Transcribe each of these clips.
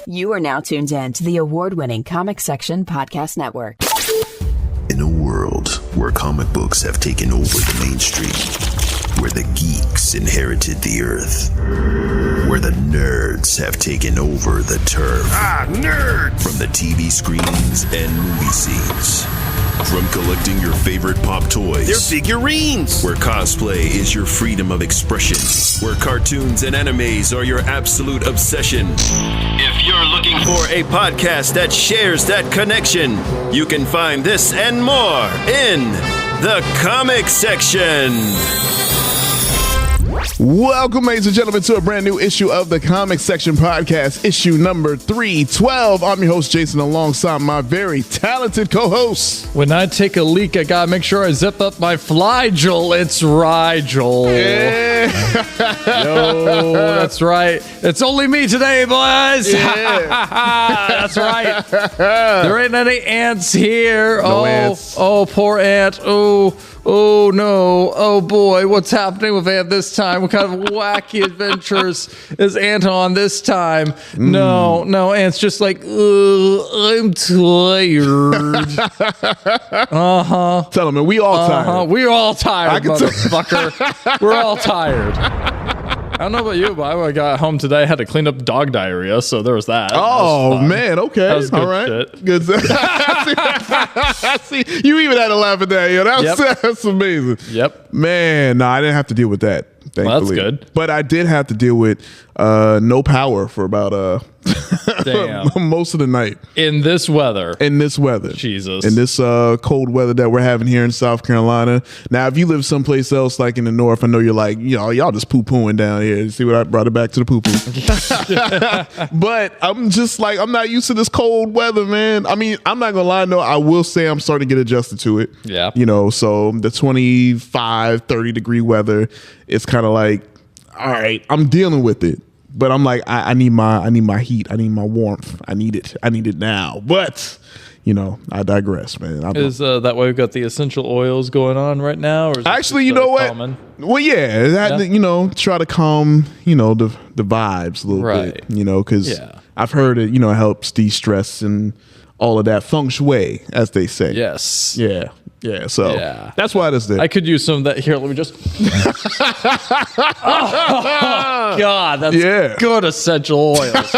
You are now tuned in to the award-winning Comic Section Podcast Network. In a world where comic books have taken over the mainstream, where the geeks inherited the earth, where the nerds have taken over the turf. Nerds! From the TV screens and movie scenes. From collecting your favorite pop toys. They're figurines! Where cosplay is your freedom of expression. Where cartoons and animes are your absolute obsession. If you're looking for a podcast that shares that connection, you can find this and more in the Comic Section. Welcome, ladies and gentlemen, to a brand new issue of the Comic Section Podcast, issue number 312. I'm your host, Jason, alongside my very talented co-host. When I take a leak, I gotta make sure I zip up my flygel. It's Rigel. Yeah. Yo, that's right. It's only me today, boys. Yeah. That's right. There ain't any ants here. No ants. Oh, poor ant. Oh no. Oh boy, what's happening with Ant this time? What kind of wacky adventures is Ant on this time? No, Ant's just like, I'm tired. Tell him, man, we all tired. We're all tired, can tell- motherfucker. We're all tired. I don't know about you, but when I got home today, I had to clean up dog diarrhea, so there was that. Oh, man, okay. That was good all right. shit. Good. I see. You even had to laugh at that. Yo, that's amazing. Yep. Man, no, I didn't have to deal with that. Thankfully. Well, that's good. But I did have to deal with no power for about Damn. most of the night. In this weather. In this weather. Jesus. In this cold weather that we're having here in South Carolina. Now, if you live someplace else like in the north, I know you're like, y'all just poo-pooing down here. See what I brought it back to the poo-poo. But I'm just like, I'm not used to this cold weather, man. I mean, I'm not going to lie, no, I will say I'm starting to get adjusted to it. Yeah. So the 25, 30 degree weather, it's kind of like, all right, I'm dealing with it. But I'm like, I need my heat. I need my warmth. I need it. I need it now. But, I digress, man. Is that why we've got the essential oils going on right now? Or is actually, you know what? Common? Well, yeah, try to calm, the vibes a little Right. bit, because I've heard it, helps de-stress and all of that feng shui, as they say. Yes. Yeah, so that's why it is there. I could use some of that. Here, let me just. Oh, God, that's good essential oils.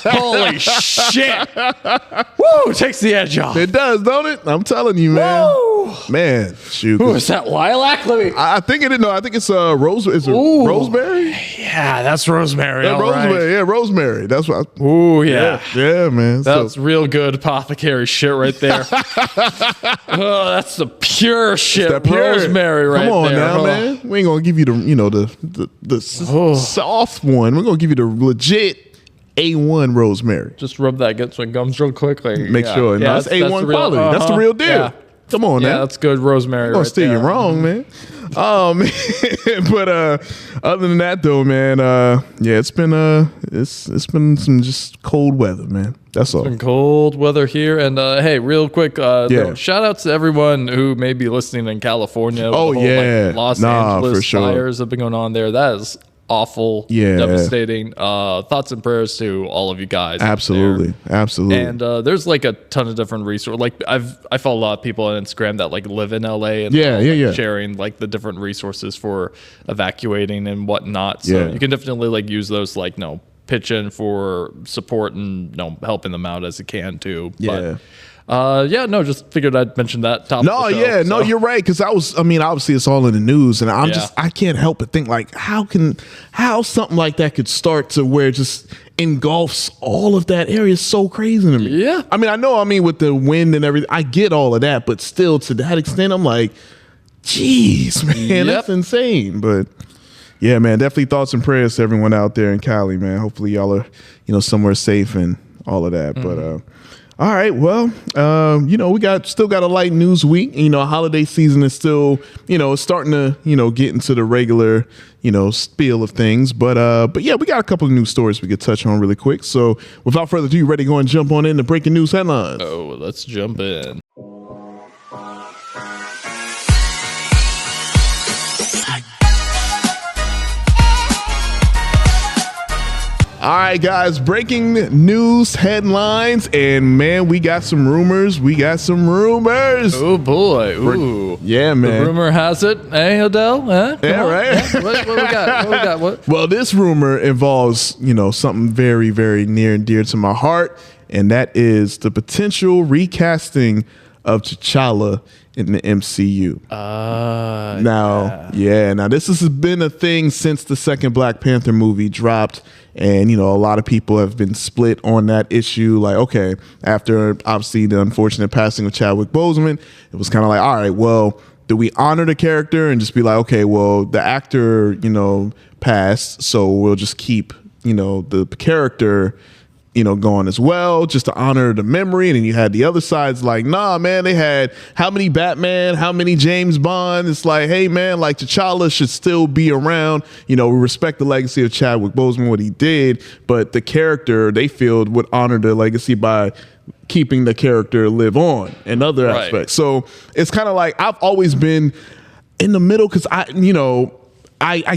Holy shit. Woo, takes the edge off. It does, don't it? I'm telling you, man. Woo. Man, shoot. Ooh, is that lilac? Let me. I think it. No, I think it's rose. Is it rosemary? Yeah, that's rosemary. All rosemary. right. Yeah, rosemary. That's what. Ooh, yeah. Yeah, man. That's real good apothecary shit right there. Oh, that's the pure shit. Rosemary right there. Come on now, man. We ain't gonna give you the soft one. We're gonna give you the legit A1 rosemary. Just rub that against my gums real quickly. Make sure. No, that's A1 quality. That's the real deal. Yeah. Come on now. Yeah, that's good rosemary. I'm gonna steer you wrong, man. Man. But other than that, though, man, it's been some just cold weather, man. That's all. It's been cold weather here, and hey, real quick, shout out to everyone who may be listening in California. Oh, the whole, Los Angeles for sure. fires have been going on there. That is awful, devastating. Thoughts and prayers to all of you guys. Absolutely. And there's like a ton of different resources. Like I follow a lot of people on Instagram that like live in LA and sharing like the different resources for evacuating and whatnot. So you can definitely like use those like pitch in for support and helping them out as you can too. But, just figured I'd mention that topic. No, you're right. Because obviously it's all in the news, and I can't help but think like, how something like that could start to where it just engulfs all of that area is so crazy to me. Yeah. I mean, with the wind and everything, I get all of that, but still to that extent, I'm like, geez, man, that's insane. But yeah, man, definitely thoughts and prayers to everyone out there in Cali, man. Hopefully y'all are, somewhere safe and all of that. But all right, well, we still got a light news week. Holiday season is still, it's starting to, get into the regular, spiel of things. But yeah, we got a couple of news stories we could touch on really quick. So without further ado, you ready to go and jump on into breaking news headlines? Oh, let's jump in. All right, guys, breaking news headlines, and man, we got some rumors. Oh boy. Ooh. Yeah, man. The rumor has it. Hey, Odell? Huh? Yeah, right. Yeah. What we got? What? Well, this rumor involves, something very, very near and dear to my heart, and that is the potential recasting of T'Challa in the MCU. Now this has been a thing since the second Black Panther movie dropped, and a lot of people have been split on that issue. Like, okay, after obviously the unfortunate passing of Chadwick Boseman, it was kind of like, all right, well, do we honor the character and just be like, okay, well, the actor passed, so we'll just keep the character going as well, just to honor the memory. And then you had the other sides like, nah, man, they had how many Batman, how many James Bond. It's like, hey, man, like T'Challa should still be around. We respect the legacy of Chadwick Boseman, what he did, but the character, they feel, would honor the legacy by keeping the character live on and other aspects. So it's kind of like, I've always been in the middle because I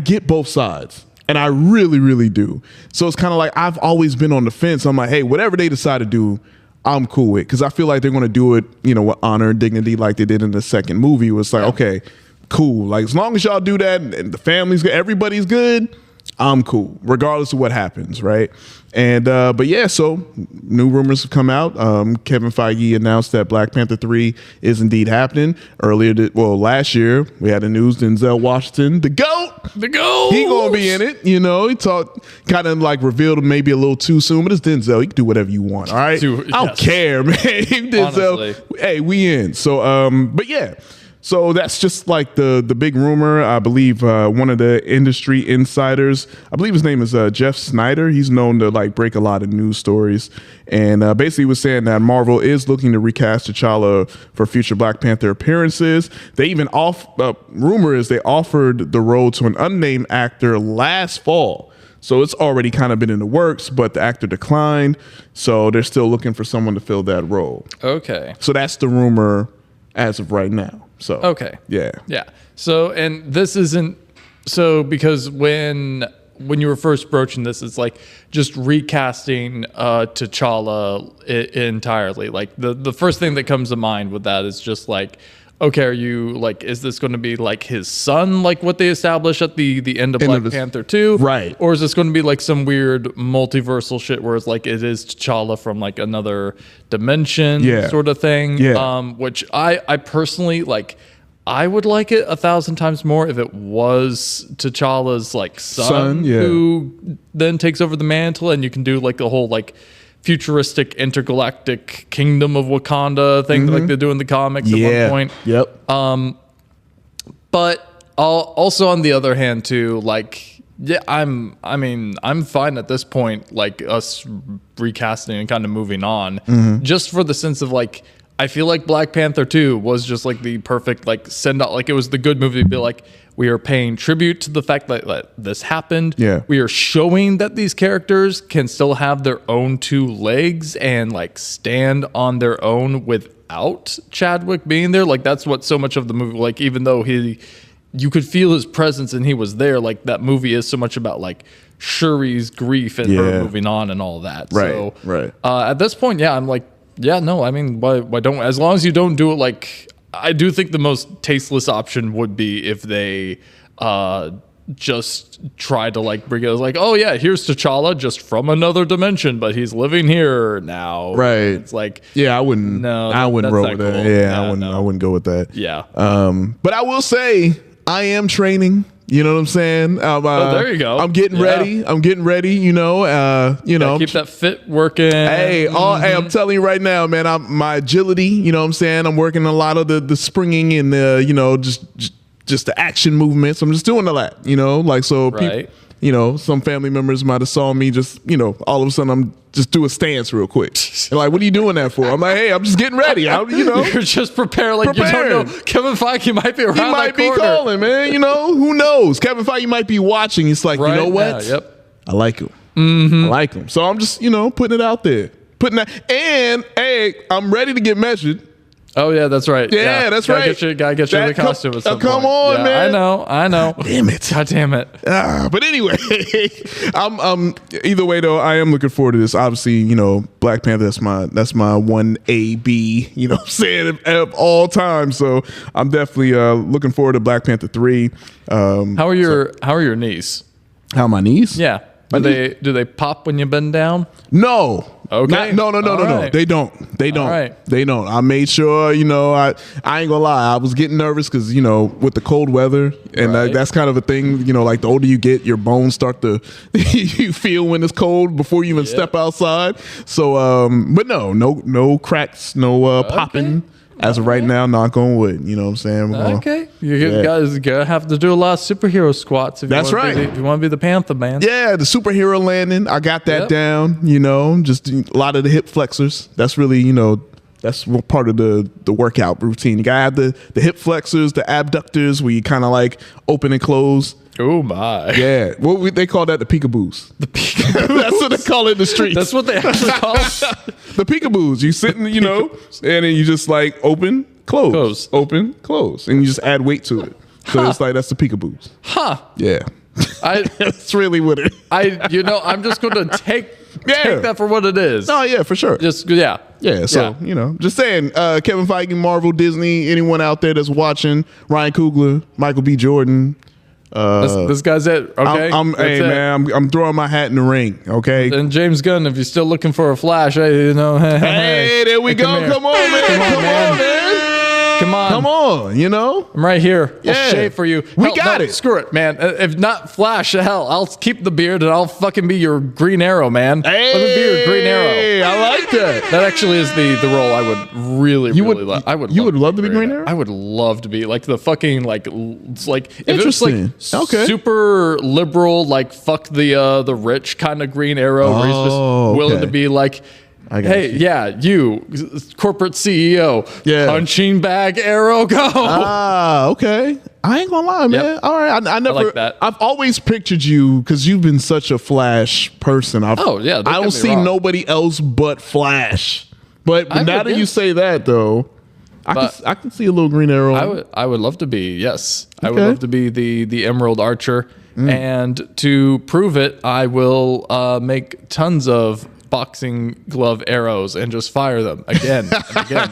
get both sides. And I really, really do. So it's kind of like I've always been on the fence. I'm like, hey, whatever they decide to do, I'm cool with. Because I feel like they're going to do it, with honor and dignity like they did in the second movie. It was like, okay, cool. Like, as long as y'all do that and the family's good, everybody's good, I'm cool, regardless of what happens, right? And but yeah, so new rumors have come out. Kevin Feige announced that Black Panther 3 is indeed happening. Last year we had the news. Denzel Washington, the GOAT, he gonna be in it. He talked, kind of like revealed maybe a little too soon, but it's Denzel. You can do whatever you want. All right, I don't care, man. Denzel, honestly. Hey, we in. So, but yeah. So that's just like the big rumor. I believe one of the industry insiders, I believe his name is Jeff Snyder. He's known to like break a lot of news stories, and basically was saying that Marvel is looking to recast T'Challa for future Black Panther appearances. They even rumor is they offered the role to an unnamed actor last fall. So it's already kind of been in the works, but the actor declined. So they're still looking for someone to fill that role. Okay. So that's the rumor as of right now. So okay, yeah. So, and this isn't because when you were first broaching this, it's like just recasting T'Challa entirely. Like the first thing that comes to mind with that is just like, okay, are you like, is this going to be like his son, like what they established at the end of Black Panther 2? Right. Or is this going to be like some weird multiversal shit where it's like it is T'Challa from like another dimension sort of thing? Yeah. Which I personally like. I would like it 1,000 times more if it was T'Challa's like son who then takes over the mantle, and you can do like the whole like futuristic intergalactic kingdom of Wakanda thing like they do in the comics at one point. Yep. But also on the other hand too, like, yeah, I'm fine at this point, like us recasting and kind of moving on, just for the sense of like, I feel like Black Panther 2 was just like the perfect like send out, like it was the good movie to be like, we are paying tribute to the fact that this happened. Yeah. We are showing that these characters can still have their own two legs and like stand on their own without Chadwick being there. Like that's what so much of the movie, like even though you could feel his presence and he was there, like that movie is so much about like Shuri's grief and her moving on and all that. Right. So at this point, I'm like, yeah, no, I mean, why don't, as long as you don't do it like, I do think the most tasteless option would be if they just try to like bring it as like, oh yeah, here's T'Challa just from another dimension, but he's living here now. Right. It's like, yeah, I wouldn't roll with that. Cool. Yeah, I wouldn't go with that. Yeah. But I will say I am training. You know what I'm saying? There you go. I'm getting ready. You know, keep that fit working. Hey, hey, I'm telling you right now, man. My agility. You know what I'm saying? I'm working a lot of the springing and the just the action movements. I'm just doing a lot. You know, like so. Right. Some family members might have saw me just, all of a sudden I'm just do a stance real quick. They're like, what are you doing that for? I'm like, hey, I'm just getting ready. You're just prepared. Like you don't know. Kevin Feige might be around that corner. He might be calling, man. Who knows? Kevin Feige might be watching. It's like, you know what? Yeah, I like him. I like him. So I'm just, putting it out there. And, hey, I'm ready to get measured. Oh yeah, that's right. Yeah, that's right. Gotta get you in the costume at some come point. on, man. I know. Damn it. God damn it. But anyway, I'm either way though, I am looking forward to this. Obviously, you know, Black Panther, that's my 1AB, you know what I'm saying, of all time. So I'm definitely looking forward to Black Panther 3. How are your knees? How are my knees? Yeah. Do they pop when you bend down? No. Okay. No. Right. They don't. They don't. Right. They don't. I made sure, you know, I ain't gonna lie. I was getting nervous because, you know, with the cold weather, and that's kind of a thing, you know, like the older you get, your bones start to, you feel when it's cold before you even step outside. So, but no cracks, no popping. As of right now, knock on wood. You know what I'm saying? Okay. You guys gotta have to do a lot of superhero squats if you want to be the Panther, man. Yeah, the superhero landing. I got that down, you know, just a lot of the hip flexors. That's really, you know, that's part of the workout routine. You gotta have the hip flexors, the abductors, where you kind of like open and close. Oh my! Yeah, they call that the peekaboos. The peekaboos. That's what they call it in the streets. That's what they actually call it. The peekaboos. You sitting, you know, and then you just like open, close, open, close, and you just add weight to it. So it's like that's the peekaboos. Huh? Yeah. That's really what it. I'm just going to take that for what it is. Oh yeah, for sure. Yeah. So you know, just saying, Kevin Feige, Marvel, Disney, anyone out there that's watching, Ryan Coogler, Michael B. Jordan. This guy's it. Okay, I'm throwing my hat in the ring. Okay, and James Gunn, if you're still looking for a Flash, hey, there we go. Come on, man. Come on, you know? I'm right here. I'll shave for you. We got it. Screw it, man. If not Flash, hell, I'll keep the beard and I'll fucking be your Green Arrow, man. Hey, let me be your Green Arrow. I like that. That actually is the role I would really love. You would love to be Green Arrow? I would love to be like the fucking it's like if it was like super liberal, like fuck the rich kind of Green Arrow, where he's just willing to be like, hey, you corporate CEO, punching bag Arrow, go. Okay. I ain't gonna lie, man. Yep. All right, I never. I like that. I've always pictured you because you've been such a Flash person. I don't see nobody else but Flash. But now that you say that, though, I can see a little Green Arrow. I would love to be. Yes, I would love to be the Emerald Archer, and to prove it, I will make tons of boxing glove arrows and just fire them again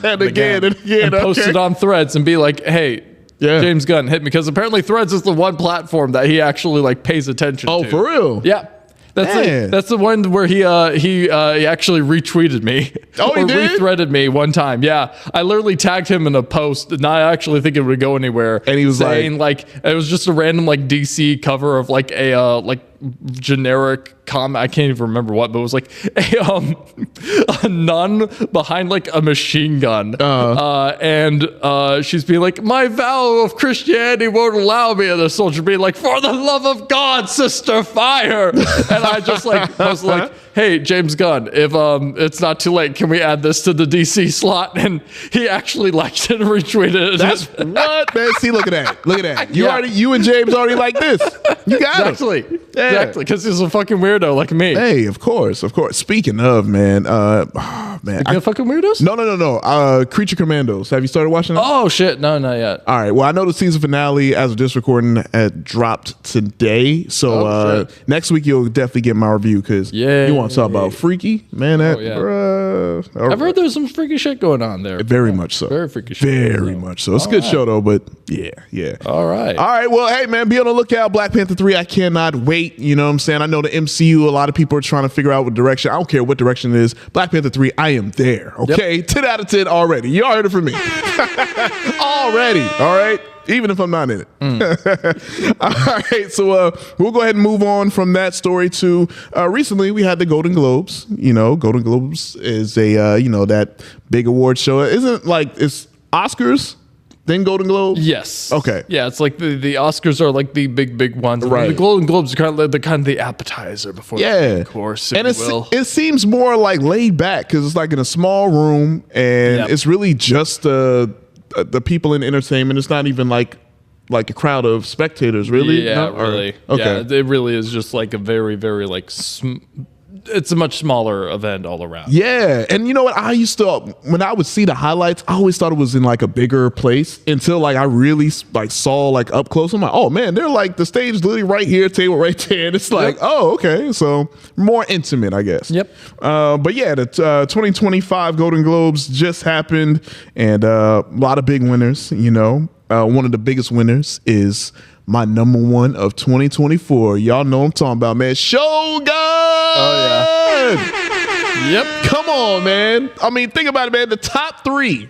and again and post it on Threads and be like, hey, James Gunn hit me, because apparently Threads is the one platform that he actually like pays attention to. Oh, for real? Yeah. That's the one where he actually retweeted me. Oh, he did? Rethreaded me one time. Yeah, I literally tagged him in a post, not actually thinking it would go anywhere. And he was saying like it was just a random like DC cover of like a like generic comic. I can't even remember what, but it was like a nun behind like a machine gun, and she's being like, my vow of Christianity won't allow me, and the soldier being like, for the love of God, sister, fire. And I was like, hey, James Gunn, if it's not too late, can we add this to the DC slot? And he actually liked it and retweeted it. That's what, man. See, look at that. You and James already like this. You got it. Exactly, because he's a fucking weirdo like me. Hey, of course. Speaking of, man, fucking weirdos? No. Creature Commandos. Have you started watching that? Oh shit, no, not yet. All right. Well, I know the season finale, as of this recording, dropped today. So next week you'll definitely get my review, because you want to talk about freaky, man. I've heard there's some freaky shit going on there. Very much so. Very freaky shit. Very much so. It's a good show though, but yeah. All right. Well, hey man, be on the lookout. Black Panther 3. I cannot wait. You know what I'm saying? I know the MCU, a lot of people are trying to figure out what direction. I don't care what direction it is. Black Panther 3, I am there. Okay? Yep. 10 out of 10 already. You all heard it from me. Already. All right? Even if I'm not in it. All right. So we'll go ahead and move on from that story to recently we had the Golden Globes. You know, Golden Globes is a, that big award show. Isn't like, it's Oscars, then Golden Globes? Yes. Okay. Yeah, it's like the Oscars are like the big ones. Right. The Golden Globes are kind of the appetizer before the main course, and it seems more like laid back, because it's like in a small room, and it's really just the people in entertainment. It's not even like a crowd of spectators, really. Yeah, really. Okay. Yeah, it really is just like a very, very like it's a much smaller event all around. Yeah, and you know what? I used to, when I would see the highlights, I always thought it was in like a bigger place until like I really like saw like up close. I'm like, oh man, they're like the stage is literally right here, table right there. And it's like, oh, okay, so more intimate, I guess. Yep. But yeah, the 2025 Golden Globes just happened, and a lot of big winners. You know, one of the biggest winners is my number one of 2024. Y'all know what I'm talking about, man. Shōgun! Oh, yeah. Yep. Come on, man. I mean, think about it, man. The top 3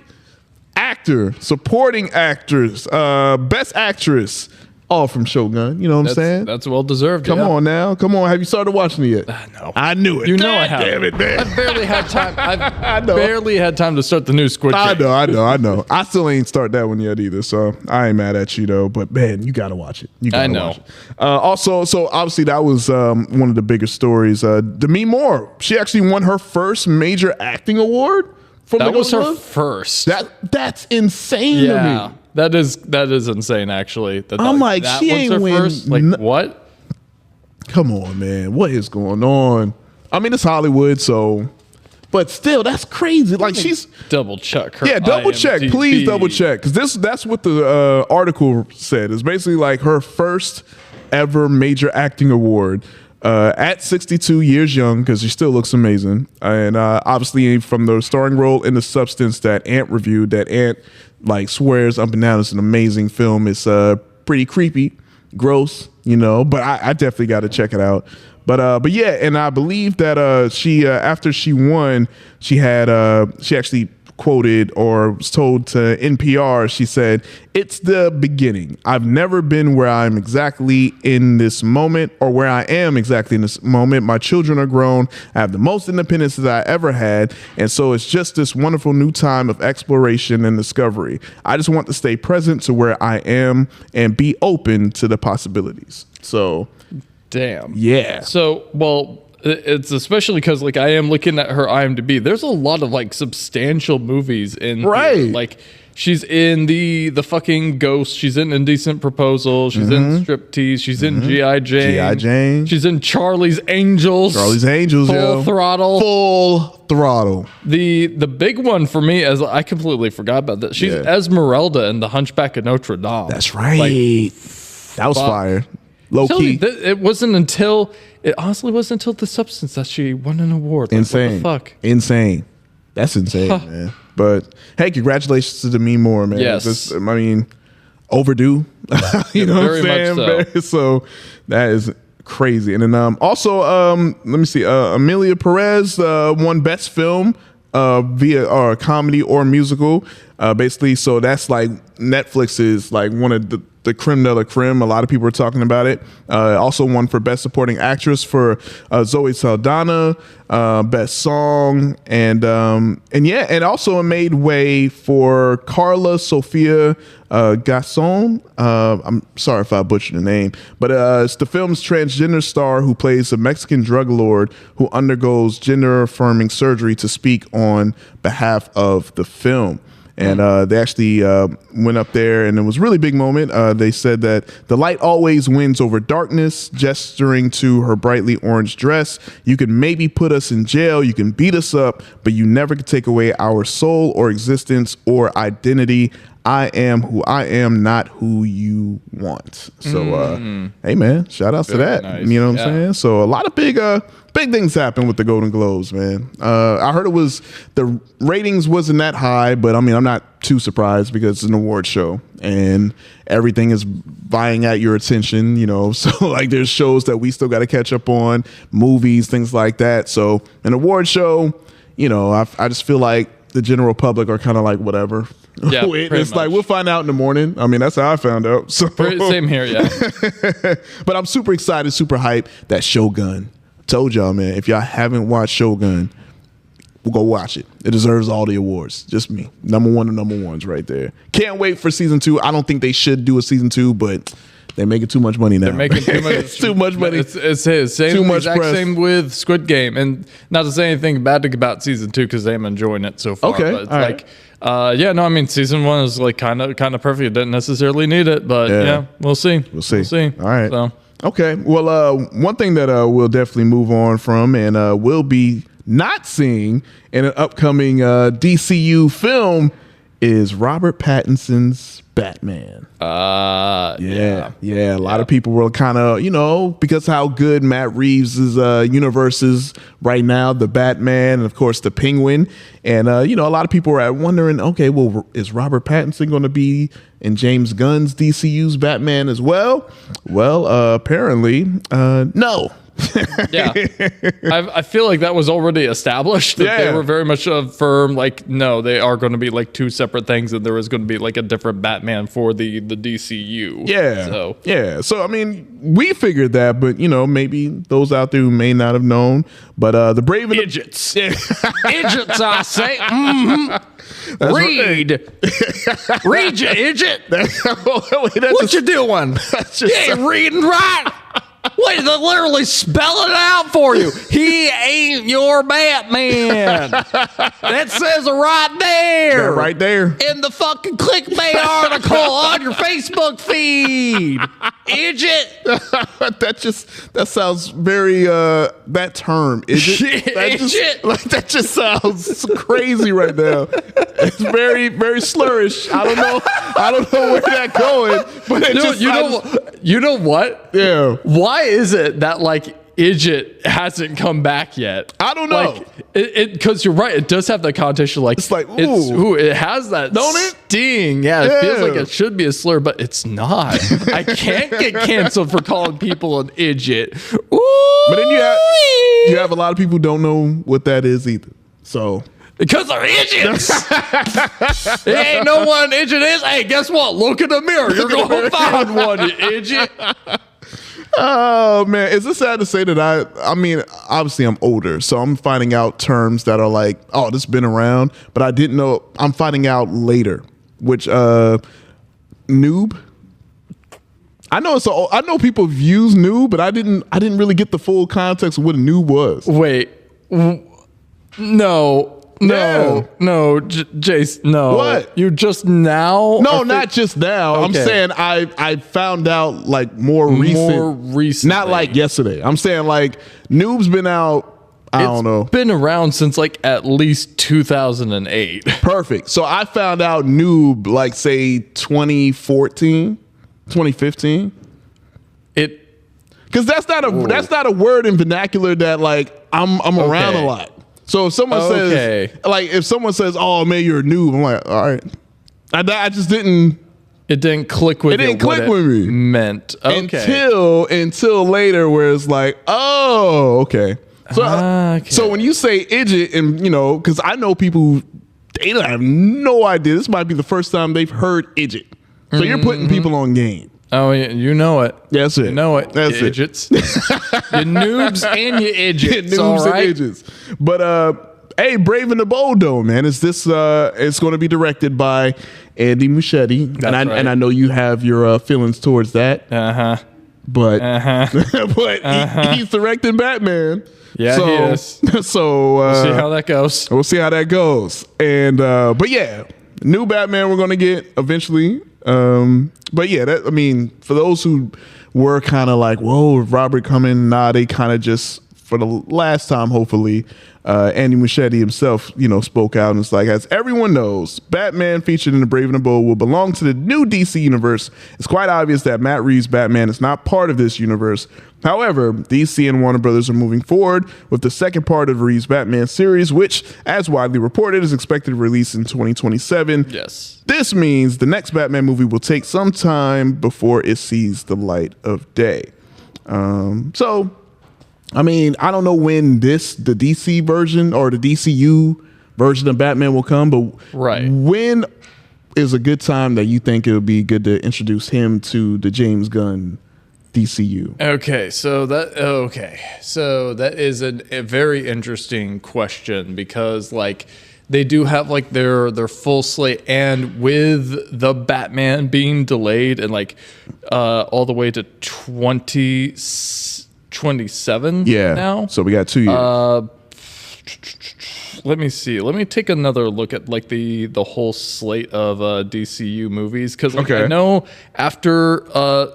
actor, supporting actors, best actress, all from Shōgun. You know what I'm saying? That's well deserved. Come on now. Come on. Have you started watching it yet? No. I knew it. You know I have. Damn it, man. I've barely had time. Barely had time to start the new Squid Game. I know. I still ain't start that one yet either, so I ain't mad at you though. But man, you gotta watch it. You gotta watch it. Also, so obviously that was one of the bigger stories. Demi Moore, she actually won her first major acting award. That was her first. That's insane to me. That is insane, actually. I'm like, she ain't win. First? Like, what? Come on, man. What is going on? I mean, it's Hollywood, so... But still, that's crazy. Like, she's... Double check her. Yeah, double check. Please double check. Because that's what the article said. It's basically like her first ever major acting award. At 62 years young, because she still looks amazing. And obviously from the starring role in The Substance that Ant reviewed, that Ant like swears up and down it's an amazing film. It's pretty creepy, gross, you know, but I definitely got to check it out. But yeah, and I believe that she after she won, she actually quoted or was told to NPR, she said, "It's the beginning. I've never been where I'm exactly in this moment or where I am exactly in this moment. My children are grown. I have the most independence that I ever had. And so it's just this wonderful new time of exploration and discovery. I just want to stay present to where I am and be open to the possibilities." So, damn. Yeah. So, well, it's especially because like I am looking at her IMDb. There's a lot of like substantial movies in here. Like she's in the fucking Ghost. She's in Indecent Proposal. She's in Striptease. She's in G.I. Jane. G.I. Jane. She's in Charlie's Angels. Full throttle. Full throttle. The big one for me is I completely forgot about that. She's Esmeralda in The Hunchback of Notre Dame. That's right. Like, that was fire. Low key. It honestly wasn't until The Substance that she won an award. Like, insane. What the fuck? Insane. That's insane, man. But hey, congratulations to Demi Moore, man. Yes. I mean, overdue. You know what I'm saying? Much so. So that is crazy. And then also, let me see. Emilia Pérez won Best Film via comedy or musical. Basically, so that's like Netflix is like one of the creme de la creme. A lot of people are talking about it. Also won for Best Supporting Actress for Zoe Saldaña, Best Song, and also it made way for Karla Sofía Gascón. I'm sorry if I butchered the name, but it's the film's transgender star who plays a Mexican drug lord who undergoes gender-affirming surgery to speak on behalf of the film. And they actually went up there, and it was a really big moment. They said that the light always wins over darkness, gesturing to her brightly orange dress. You can maybe put us in jail, you can beat us up, but you never can take away our soul or existence or identity. I am who I am, not who you want. So, hey, man, shout outs to that. Nice. You know what I'm saying? So a lot of big things happen with the Golden Globes, man. I heard the ratings wasn't that high, but I mean, I'm not too surprised because it's an award show and everything is vying at your attention, you know. So like there's shows that we still got to catch up on, movies, things like that. So an award show, you know, I just feel like the general public are kind of like whatever. Yeah, it's like we'll find out in the morning. I mean, that's how I found out. So same here, yeah. But I'm super excited, super hyped that Shōgun. Told y'all, man, if y'all haven't watched Shōgun, we'll go watch it. It deserves all the awards. Just me. Number one of number ones right there. Can't wait for season 2. I don't think they should do a season 2, but they're making too much money now. They're making too much. It's too much money. It's his. Same with Squid Game. And not to say anything bad about season 2 because I'm enjoying it so far. Okay. But it's like, I mean, season 1 is like kind of perfect. It didn't necessarily need it, but yeah we'll see. We'll see. All right. So. Okay. Well, one thing that we'll definitely move on from and we'll be not seeing in an upcoming DCU film is Robert Pattinson's Batman. Yeah. A lot of people were kind of, because how good Matt Reeves' universe is right now, the Batman and of course the Penguin. And, a lot of people were wondering, okay, well, is Robert Pattinson going to be in James Gunn's DCU's Batman as well? Well, apparently, no. Yeah, I feel like that was already established. That they were very much firm. Like, no, they are going to be like two separate things, and there is going to be like a different Batman for the DCU. Yeah. So I mean, we figured that, but maybe those out there who may not have known. But the Brave and Idiots, idiots, I say. Read, you idiot. What you doing? You ain't reading right. Wait, they literally spelling it out for you. He ain't your Batman. That says it right there. Yeah, right there. In the fucking clickbait article on your Facebook feed. Idiot. that sounds very that term, idiot. That just sounds crazy right now. It's very, very slurish. I don't know where that going, but you know what? Yeah. Why is it that like idiot hasn't come back yet? I don't know. Like, because you're right. It does have that connotation. Like it's like it has that don't it? Sting. Yeah, it feels like it should be a slur, but it's not. I can't get canceled for calling people an idiot. Ooh. But then you have a lot of people who don't know what that is either. So. Because they're idiots. There ain't no one idiot is. Hey, guess what? Look in the mirror. You're going to find one, you idiot. Oh, man. Is it sad to say that I mean, obviously I'm older, so I'm finding out terms that are like, oh, this has been around, but I didn't know. I'm finding out later, which noob. I know people use noob, but I didn't really get the full context of what a noob was. Wait. No, Jace, no. What? You just now? No, not just now. Okay. I'm saying I found out like more recent. Not like yesterday. I'm saying like Noob's been out, I don't know. It's been around since like at least 2008. Perfect. So I found out Noob like say 2014, 2015. Because that's not a word in vernacular that like I'm around a lot. So if someone says, "Oh man, you're a noob," I'm like, "All right." I just didn't. It didn't click with. It didn't click with me. Meant until later, where it's like, "Oh, okay." So when you say idiot, and because I know people who they don't have no idea. This might be the first time they've heard idiot. So you're putting people on game. Oh, you know it. That's it. You know it. That's you idiots. You noobs and you idiots. You noobs and idiots. But hey, Brave and the Bold though, man. It's going to be directed by Andy Muschietti, and I know you have your feelings towards that. But he's directing Batman. Yeah, he is. So we'll see how that goes. We'll see how that goes. And but yeah, new Batman we're going to get eventually. But yeah, for those who were kind of like, whoa, Robert coming, they kind of just, for the last time, hopefully, Andy Muschietti himself, spoke out and it's like, as everyone knows, Batman featured in The Brave and the Bold will belong to the new DC universe. It's quite obvious that Matt Reeves' Batman is not part of this universe. However, DC and Warner Brothers are moving forward with the second part of Reeves' Batman series, which, as widely reported, is expected to release in 2027. Yes. This means the next Batman movie will take some time before it sees the light of day. So, I don't know when the DC version or the DCU version of Batman will come, but when is a good time that you think it would be good to introduce him to the James Gunn DCU? Okay, so that is a very interesting question because like they do have like their full slate, and with the Batman being delayed and like all the way to 2027 now. So we got 2 years. Let me see. Let me take another look at like the whole slate of DCU movies, because I know after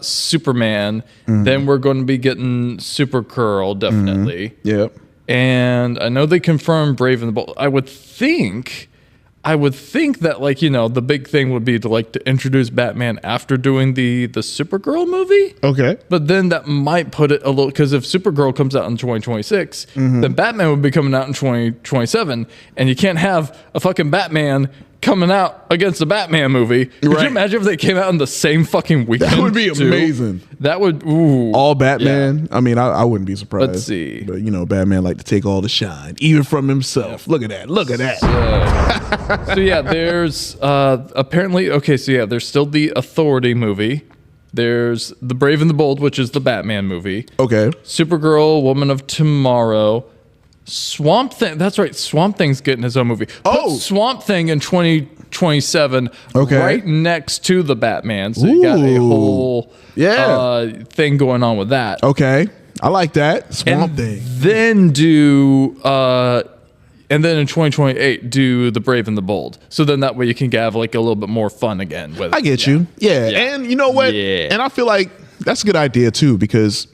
Superman, then we're going to be getting Supergirl definitely. Yep. And I know they confirmed Brave and the Bold. I would think that, like, you know, the big thing would be to like to introduce Batman after doing the Supergirl movie. Okay. But then that might put it a little, because if Supergirl comes out in 2026, then Batman would be coming out in 2027, and you can't have a fucking Batman coming out against a Batman movie. Could you imagine if they came out in the same fucking weekend? That would be amazing. That would, all Batman. Yeah. I mean, I wouldn't be surprised. Let's see. But, you know, Batman like to take all the shine, even from himself. Look at that. Look at that. So yeah, there's apparently, there's still the Authority movie. There's The Brave and the Bold, which is the Batman movie. Okay. Supergirl, Woman of Tomorrow. Swamp Thing. That's right. Swamp Thing's getting his own movie. Put Swamp Thing in 2027, right next to the Batman. So you got a whole thing going on with that. Okay, I like that. Swamp Thing. Then and then in 2028, do The Brave and the Bold. So then that way you can have like a little bit more fun again with it. I get you. Yeah. And you know what? Yeah. And I feel like that's a good idea too, because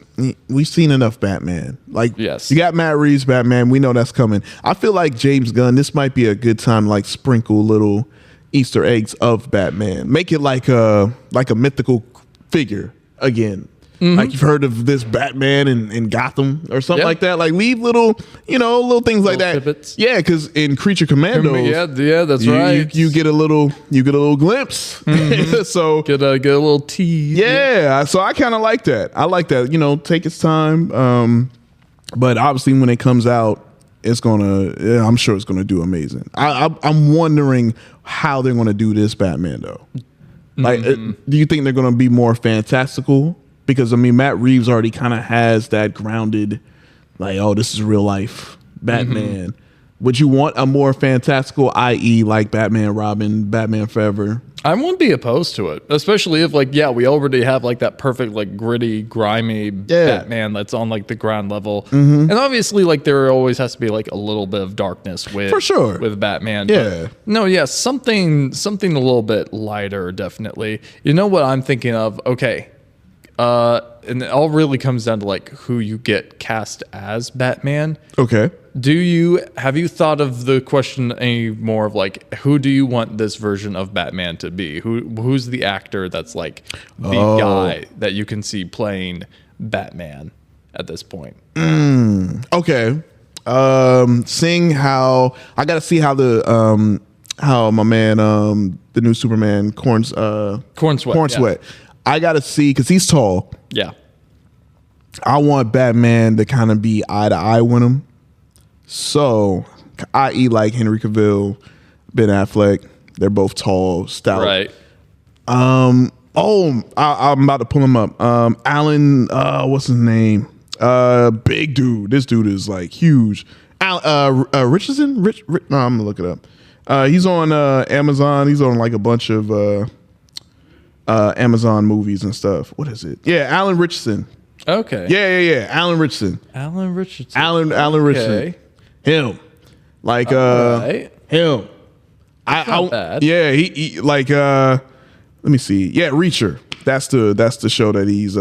we've seen enough Batman. Like, you got Matt Reeves Batman. We know that's coming. I feel like James Gunn, this might be a good time to like sprinkle little Easter eggs of Batman. Make it like a mythical figure again. Like you've heard of this Batman in Gotham or something like that. Like leave little things like that. Tidbits. Yeah, because in Creature Commandos, that's right. You get a little glimpse. So get a little tease. Yeah, so I kind of like that. I like that. You know, take its time. But obviously, when it comes out, it's gonna. I'm sure it's gonna do amazing. I'm wondering how they're gonna do this Batman though. Like, do you think they're gonna be more fantastical? Because, I mean, Matt Reeves already kind of has that grounded, like, oh, this is real life Batman. Would you want a more fantastical, i.e., like Batman, Robin, Batman Forever? I wouldn't be opposed to it, especially if, like, we already have, like, that perfect, like, gritty, grimy Batman that's on, like, the ground level. And obviously, like, there always has to be, like, a little bit of darkness with Batman. Yeah. But no, something a little bit lighter, definitely. You know what I'm thinking of? Okay. And it all really comes down to like who you get cast as Batman. Okay. Have you thought of the question any more of like who do you want this version of Batman to be? Who's the actor that's like the guy that you can see playing Batman at this point? Okay. Seeing how I gotta see how the how my man the new Superman Corn Sweat. I gotta see because he's tall. Yeah. I want Batman to kind of be eye to eye with him. So, i.e., like Henry Cavill, Ben Affleck, they're both tall, stout. Right. I'm about to pull him up. Alan, what's his name? Big dude. This dude is like huge. Richardson? No, I'm gonna look it up. He's on Amazon. He's on like a bunch of Amazon movies and stuff. What is it? Yeah, Alan Richardson. Okay. Yeah. Alan Richardson. Alan Richardson. Alan Richardson. Him. Like him. Not bad. Yeah, he like let me see. Yeah, Reacher. That's the show that he's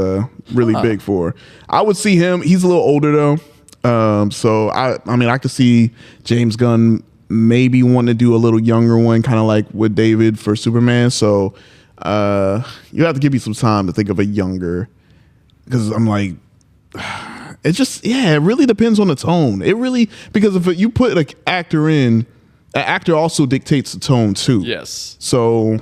really big for. I would see him. He's a little older though. So I mean I could see James Gunn maybe wanting to do a little younger one, kind of like with David for Superman. So you have to give me some time to think of a younger, because I'm like, it just, it really depends on the tone. It really, because if you put an actor in, an actor also dictates the tone too. Yes. So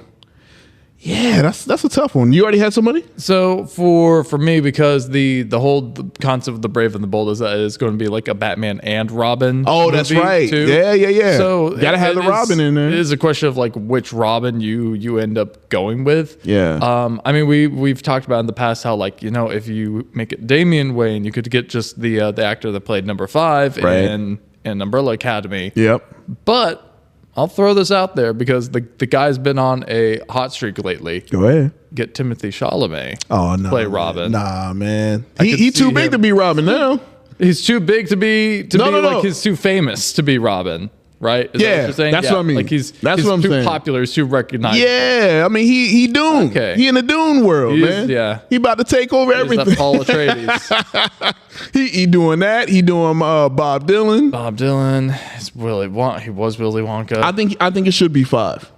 yeah, that's a tough one. You already had somebody? So for me, because the whole concept of the Brave and the Bold is that it's going to be like a Batman and Robin. Oh, that's right. Too. Yeah. So gotta have the Robin in there. It is a question of like which Robin you end up going with. Yeah. I mean we've talked about in the past how like, you know, if you make it Damian Wayne, you could get just the actor that played number 5 in Umbrella Academy. Yep. But I'll throw this out there because the guy's been on a hot streak lately. Go ahead. Get Timothée Chalamet. Oh no. Play Robin. Nah, man. He too big to be Robin now. He's too big to be like he's too famous to be Robin. Right? Is that what you're saying? That's what I mean. Like he's what I'm too saying. popular, he's too recognized. Yeah, I mean he Dune. Okay. He in the Dune world, man. Yeah, he about to take over everything. That Paul Atreides. he doing that. He doing Bob Dylan. Bob Dylan. It's Willy Wonka. He was Willy Wonka. I think it should be 5.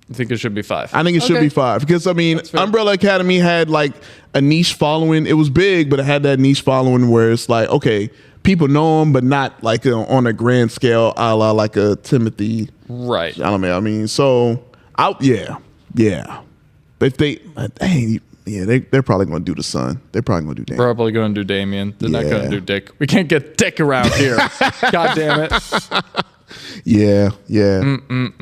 I think it should be 5. I think it should be 5 because I mean Umbrella Academy had like a niche following. It was big, but it had that niche following where it's like, okay, people know him, but not like on a grand scale, a la like a Timothy. Right. I don't know. I mean, so yeah. If they're probably going to do the son. They're probably going to do Damien. Probably going to do Damien. They're not going to do Dick. We can't get Dick around here. God damn it. Yeah.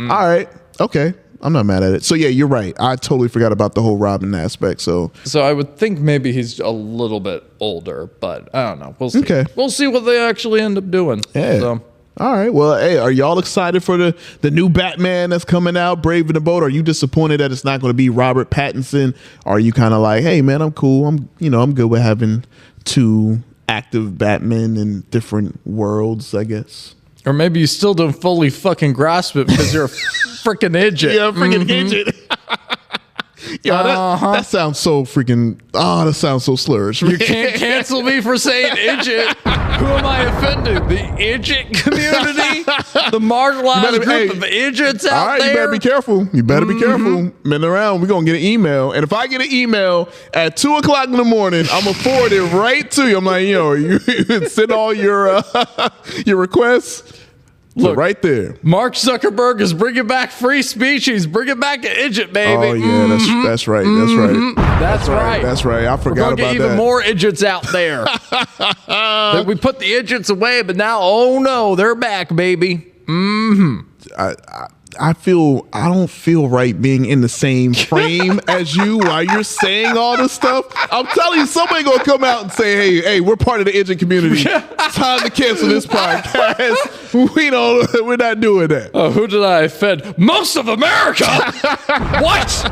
All right. Okay. I'm not mad at it. So yeah, you're right. I totally forgot about the whole Robin aspect. So I would think maybe he's a little bit older, but I don't know. We'll see. Okay. We'll see what they actually end up doing. Yeah. So. All right. Well, hey, are y'all excited for the new Batman that's coming out, Brave in the Boat? Are you disappointed that it's not going to be Robert Pattinson? Are you kind of like, hey man, I'm cool. I'm good with having 2 active Batmen in different worlds, I guess. Or maybe you still don't fully fucking grasp it because you're a freaking idiot. Yeah, freaking idiot. That sounds so freaking. Oh, that sounds so slurish. You can't cancel me for saying idiot. Who am I offending? The idiot community? The marginalized group of idiots out there? All right, you better be careful. You better be careful. Man around, we're going to get an email. And if I get an email at 2 o'clock in the morning, I'm going to forward it right to you. I'm like, you send all your requests. Look, right there. Mark Zuckerberg is bringing back free speech. He's bringing back an idiot, baby. Oh, yeah, that's right. That's right. That's right. That's right. I forgot about that. We're going to get even more idiots out there. We put the idiots away, but now, oh no, they're back, baby. I don't feel right being in the same frame as you while you're saying all this stuff. I'm telling you, somebody gonna come out and say, hey, we're part of the idiot community. It's time to cancel this podcast. We're not doing that. Oh, who did I offend? Most of America. What?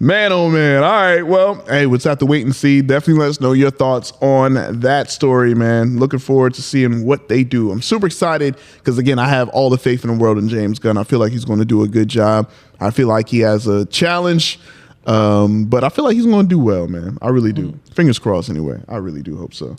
Man, oh man. All right. Well, hey, we'll just have to wait and see. Definitely let us know your thoughts on that story, man. Looking forward to seeing what they do. I'm super excited because, again, I have all the faith in the world in James Gunn. I feel like he's going to do a good job. I feel like he has a challenge, but I feel like he's going to do well, man. I really do. Fingers crossed, anyway. I really do hope so.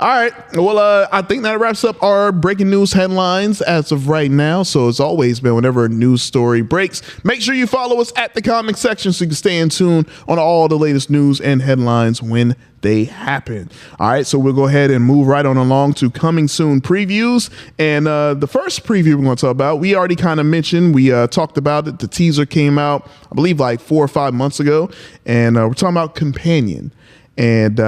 All right. Well, I think that wraps up our breaking news headlines as of right now. So as always, man, whenever a news story breaks, make sure you follow us at the comment section so you can stay in tune on all the latest news and headlines when they happen. All right. So we'll go ahead and move right on along to coming soon previews. And the first preview we're going to talk about, we already kind of mentioned, we talked about it. The teaser came out, I believe, like 4 or 5 months ago. And we're talking about Companion. And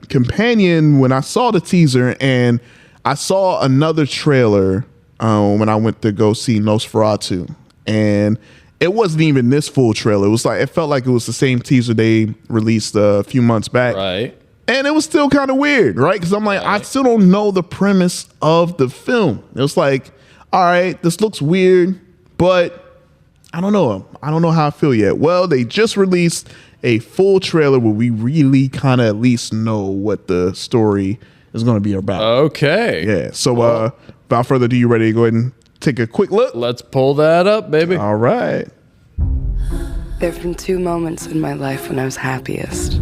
Companion, when I saw the teaser and I saw another trailer when I went to go see Nosferatu, and it wasn't even this full trailer. It was like, it felt like it was the same teaser they released a few months back. Right. And it was still kind of weird, right? Because I'm like, I still don't know the premise of the film. It was like, all right, this looks weird, but I don't know. I don't know how I feel yet. Well, they just released a full trailer where we well kind of at least know what the story is going to be about. Okay. Yeah. So without further ado, you ready to go ahead and take a quick look? Let's pull that up, baby. All right. There have been 2 moments in my life when I was happiest.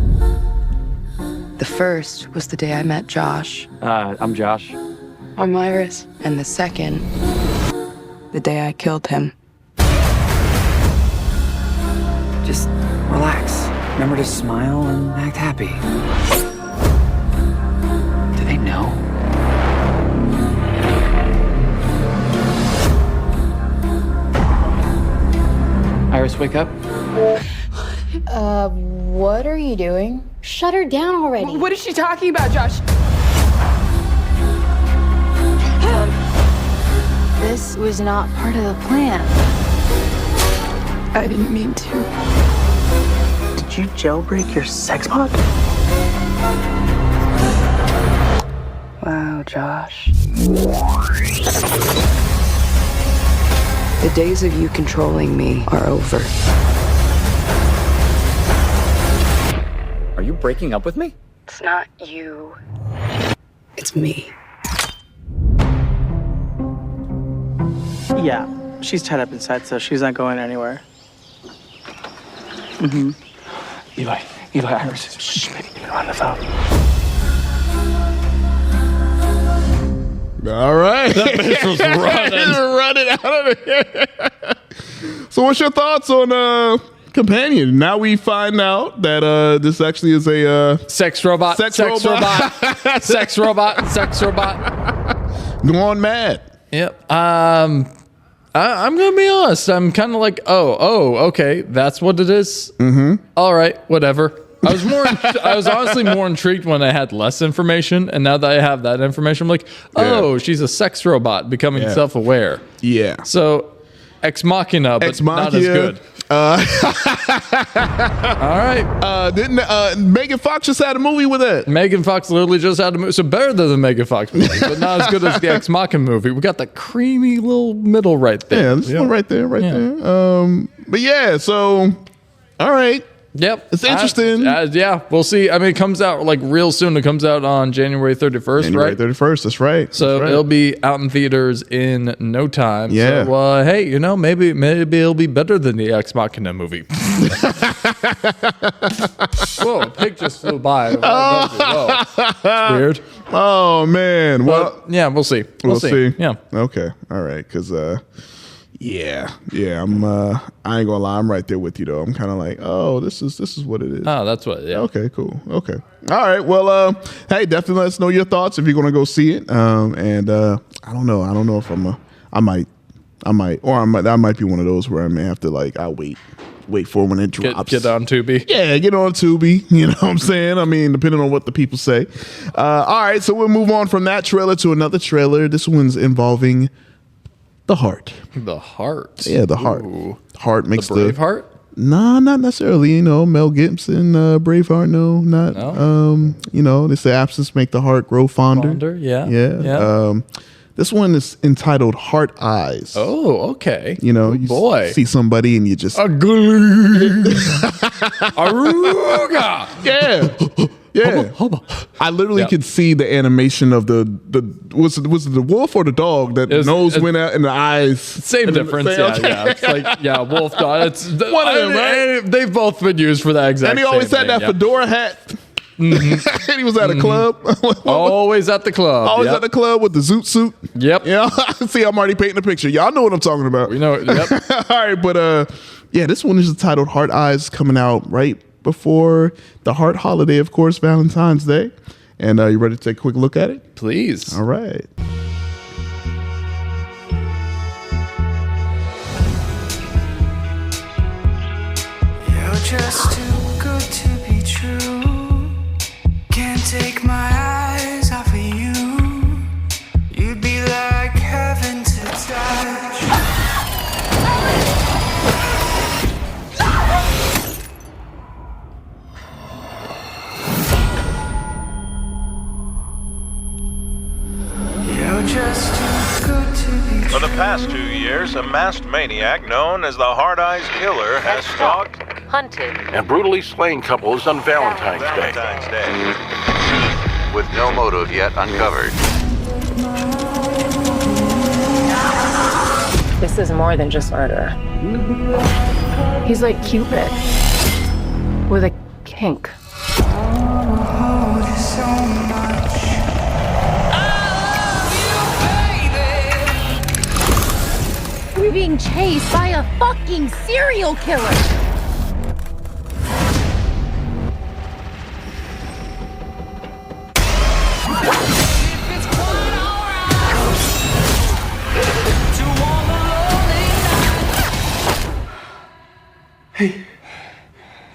The first was the day I met Josh. I'm Josh. I'm Iris. And the second, the day I killed him. Just relax. Remember to smile and act happy. Do they know? Iris, wake up. What are you doing? Shut her down already. What is she talking about, Josh? This was not part of the plan. I didn't mean to. Did you jailbreak your sex bot? Wow, Josh. The days of you controlling me are over. Are you breaking up with me? It's not you. It's me. Yeah, she's tied up inside, so she's not going anywhere. Mm-hmm. Eli, Iris. Shh, baby, you're on the phone. All right. That bitch was running out of here. So what's your thoughts on Companion? Now we find out that this actually is a sex robot. Sex robot. Gone mad. Yep. I'm gonna be honest. I'm kind of like, okay, that's what it is. Mm-hmm. All right, whatever. I was honestly more intrigued when I had less information, and now that I have that information, I'm like, she's a sex robot becoming self-aware. Yeah. So, Ex Machina, but not as good. All right. Didn't Megan Fox just had a movie with it? Megan Fox literally just had a movie. So better than the Megan Fox movie, but not as good as the Ex Machina movie. We got the creamy little middle right there. Yeah, this one right there, there. But yeah, so all right. Yep. It's interesting. Yeah, we'll see. I mean, it comes out like real soon. It comes out on January 31st, January 31st, that's right. So it'll be out in theaters in no time. Yeah. So, hey, maybe it'll be better than the Ex Machina movie. Whoa, a pig just flew by. Whoa. It's weird. Oh, man. Well, yeah, we'll see. We'll see. Yeah. Okay. All right. Because, yeah. I ain't gonna lie. I'm right there with you though. I'm kind of like, this is what it is. Oh, that's what. Yeah. Okay. Cool. Okay. All right. Well, hey, definitely let us know your thoughts if you're gonna go see it. And I don't know. I don't know if that might be one of those where I may have to I'll wait for when it drops. Get on Tubi. Yeah, get on Tubi. You know what I'm saying? I mean, depending on what the people say. All right. So we'll move on from that trailer to another trailer. This one's involving the heart. The heart. Yeah, the heart. Ooh. Heart makes the Braveheart? Nah, not necessarily. Mel Gibson, Braveheart. No, not. They say absence make the heart grow fonder. Yeah. This one is entitled Heart Eyes. Oh, okay. You see somebody and you just Aruga. Yeah. Yeah, I literally could see the animation of the was it the wolf or the dog that nose went out and the eyes. Same difference. It's like wolf dog. It's one of them, right? They've both been used for that exact. And he always had that fedora hat. Mm-hmm. And he was at a club. Always at the club. Always at the club with the zoot suit. Yep. Yeah. See, I'm already painting a picture. Y'all know what I'm talking about. We know it. Yep. All right, but this one is titled Heart Eyes, coming out right before the Heart holiday, of course, Valentine's Day. And you ready to take a quick look at it? Please. All right. You're just too good to be true. Can't take my eyes off of you. You'd be like heaven to touch. For the past 2 years, a masked maniac known as the Heart Eyes Killer has stalked, hunted, and brutally slain couples on Valentine's Day. With no motive yet uncovered. This is more than just murder. He's like Cupid with a kink. We're being chased by a fucking serial killer. Hey,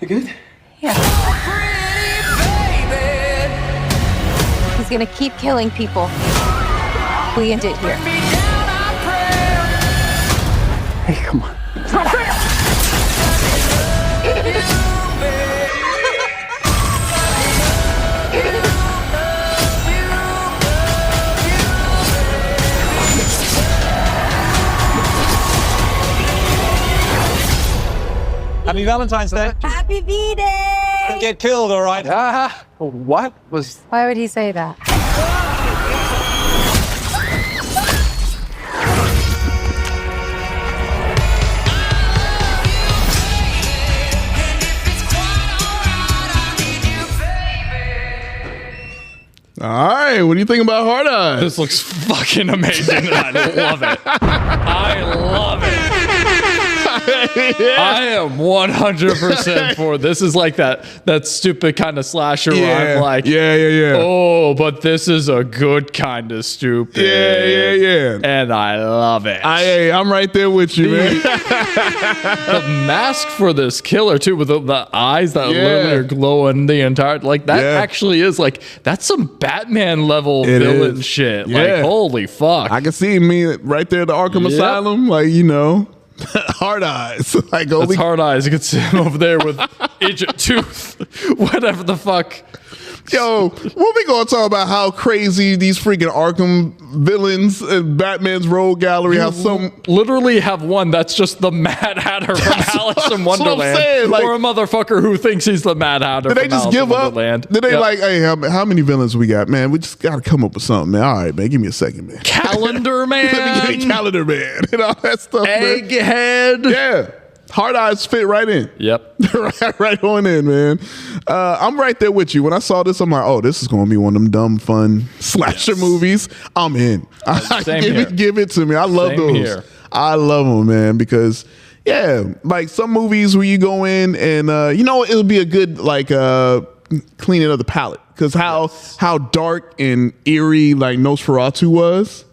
you good? Yeah. He's gonna keep killing people. We end it here. Hey, come on. Happy Valentine's Day. Happy V-Day! Get killed, all right? What was... Why would he say that? All right, what do you think about Hard Eyes? This looks fucking amazing, and I love it. I love it. I am 100% for this. Is like that stupid kind of slasher where I'm like, oh, but this is a good kind of stupid. Yeah. And I love it. I'm right there with you, man. The mask for this killer too, with the eyes that literally are glowing the entire, like that actually is like, that's some Batman level villain shit. Like, holy fuck. I can see me right there at the Arkham Asylum, like, Hard Eyes. Like, that's Hard Eyes. You can see him over there with Agent Tooth, whatever the fuck. Yo, what we gonna talk about how crazy these freaking Arkham villains and Batman's rogue gallery, how some literally have one that's just the Mad Hatter from Alice in Wonderland, like, or a motherfucker who thinks he's the Mad Hatter. Did they just Alice give up? Wonderland. Did they like, hey, how many villains we got, man? We just gotta come up with something, man. All right, man, give me a second, man. Calendar Man, let me get a Calendar Man, and all that stuff. Egghead, yeah. Hard Eyes fit right in. Yep. right on in, man. I'm right there with you. When I saw this, I'm like, oh, this is going to be one of them dumb, fun slasher movies. I'm in. Give it to me. I love those. Here. I love them, man, because, like some movies where you go in and, it'll be a good, like, cleaning of the palette. Because how dark and eerie, like, Nosferatu was.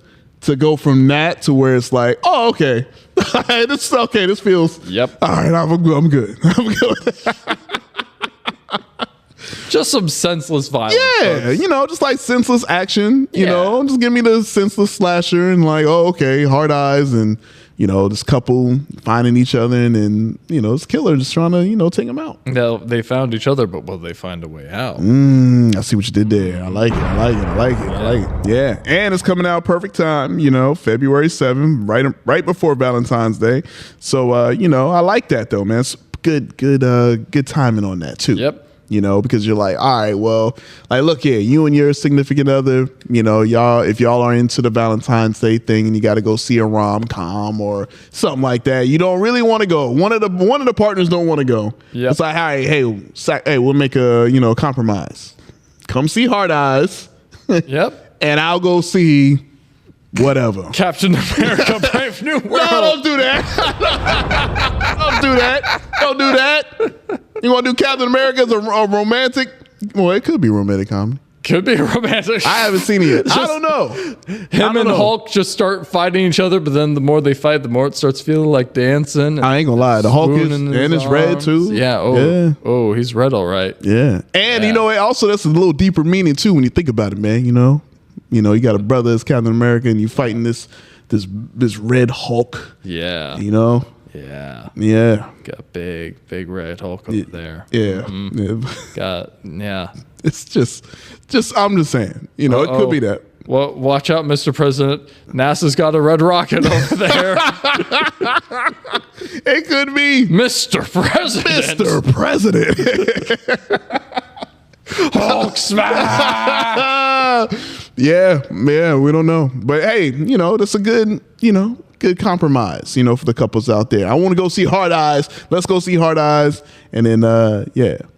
To go from that to where it's like, oh, okay. This feels. Yep. All right, I'm good. I'm good. Just some senseless violence. Yeah, just like senseless action. You know, just give me the senseless slasher and like, oh, okay, Hard Eyes and this couple finding each other and then this killer just trying to take them out. Now they found each other, but will they find a way out? I see what you did there. I like it. Yeah, and it's coming out perfect time. February 7th, right before Valentine's Day. So I like that though, man. It's good timing on that too. Yep. Because you're like, all right, well, like, look here, you and your significant other, if y'all are into the Valentine's Day thing and you got to go see a rom-com or something like that, you don't really want to go. One of the partners don't want to go. Yep. It's like, hey, we'll make a compromise. Come see Hard Eyes. Yep. And I'll go see whatever. Captain America, Brave New World. No, don't do that. Don't do that. You want to do Captain America as a romantic? Well, it could be romantic comedy. Could be romantic. I haven't seen it yet. I don't know. Him and Hulk just start fighting each other, but then the more they fight, the more it starts feeling like dancing. I ain't gonna lie. The Hulk is red too. Yeah. Oh, he's red, all right. Yeah. And also that's a little deeper meaning too when you think about it, man. You got a brother as Captain America, and you fighting this red Hulk. Yeah. Yeah. Got big red Hulk up there. Yeah. It's just I'm just saying, it could be that. Well, watch out, Mr. President. NASA's got a red rocket over there. It could be Mr. President. Mr. President. Hulk smash. Yeah, we don't know. But hey, that's a good, good compromise, for the couples out there. I want to go see Hard Eyes. Let's go see Hard Eyes. And then,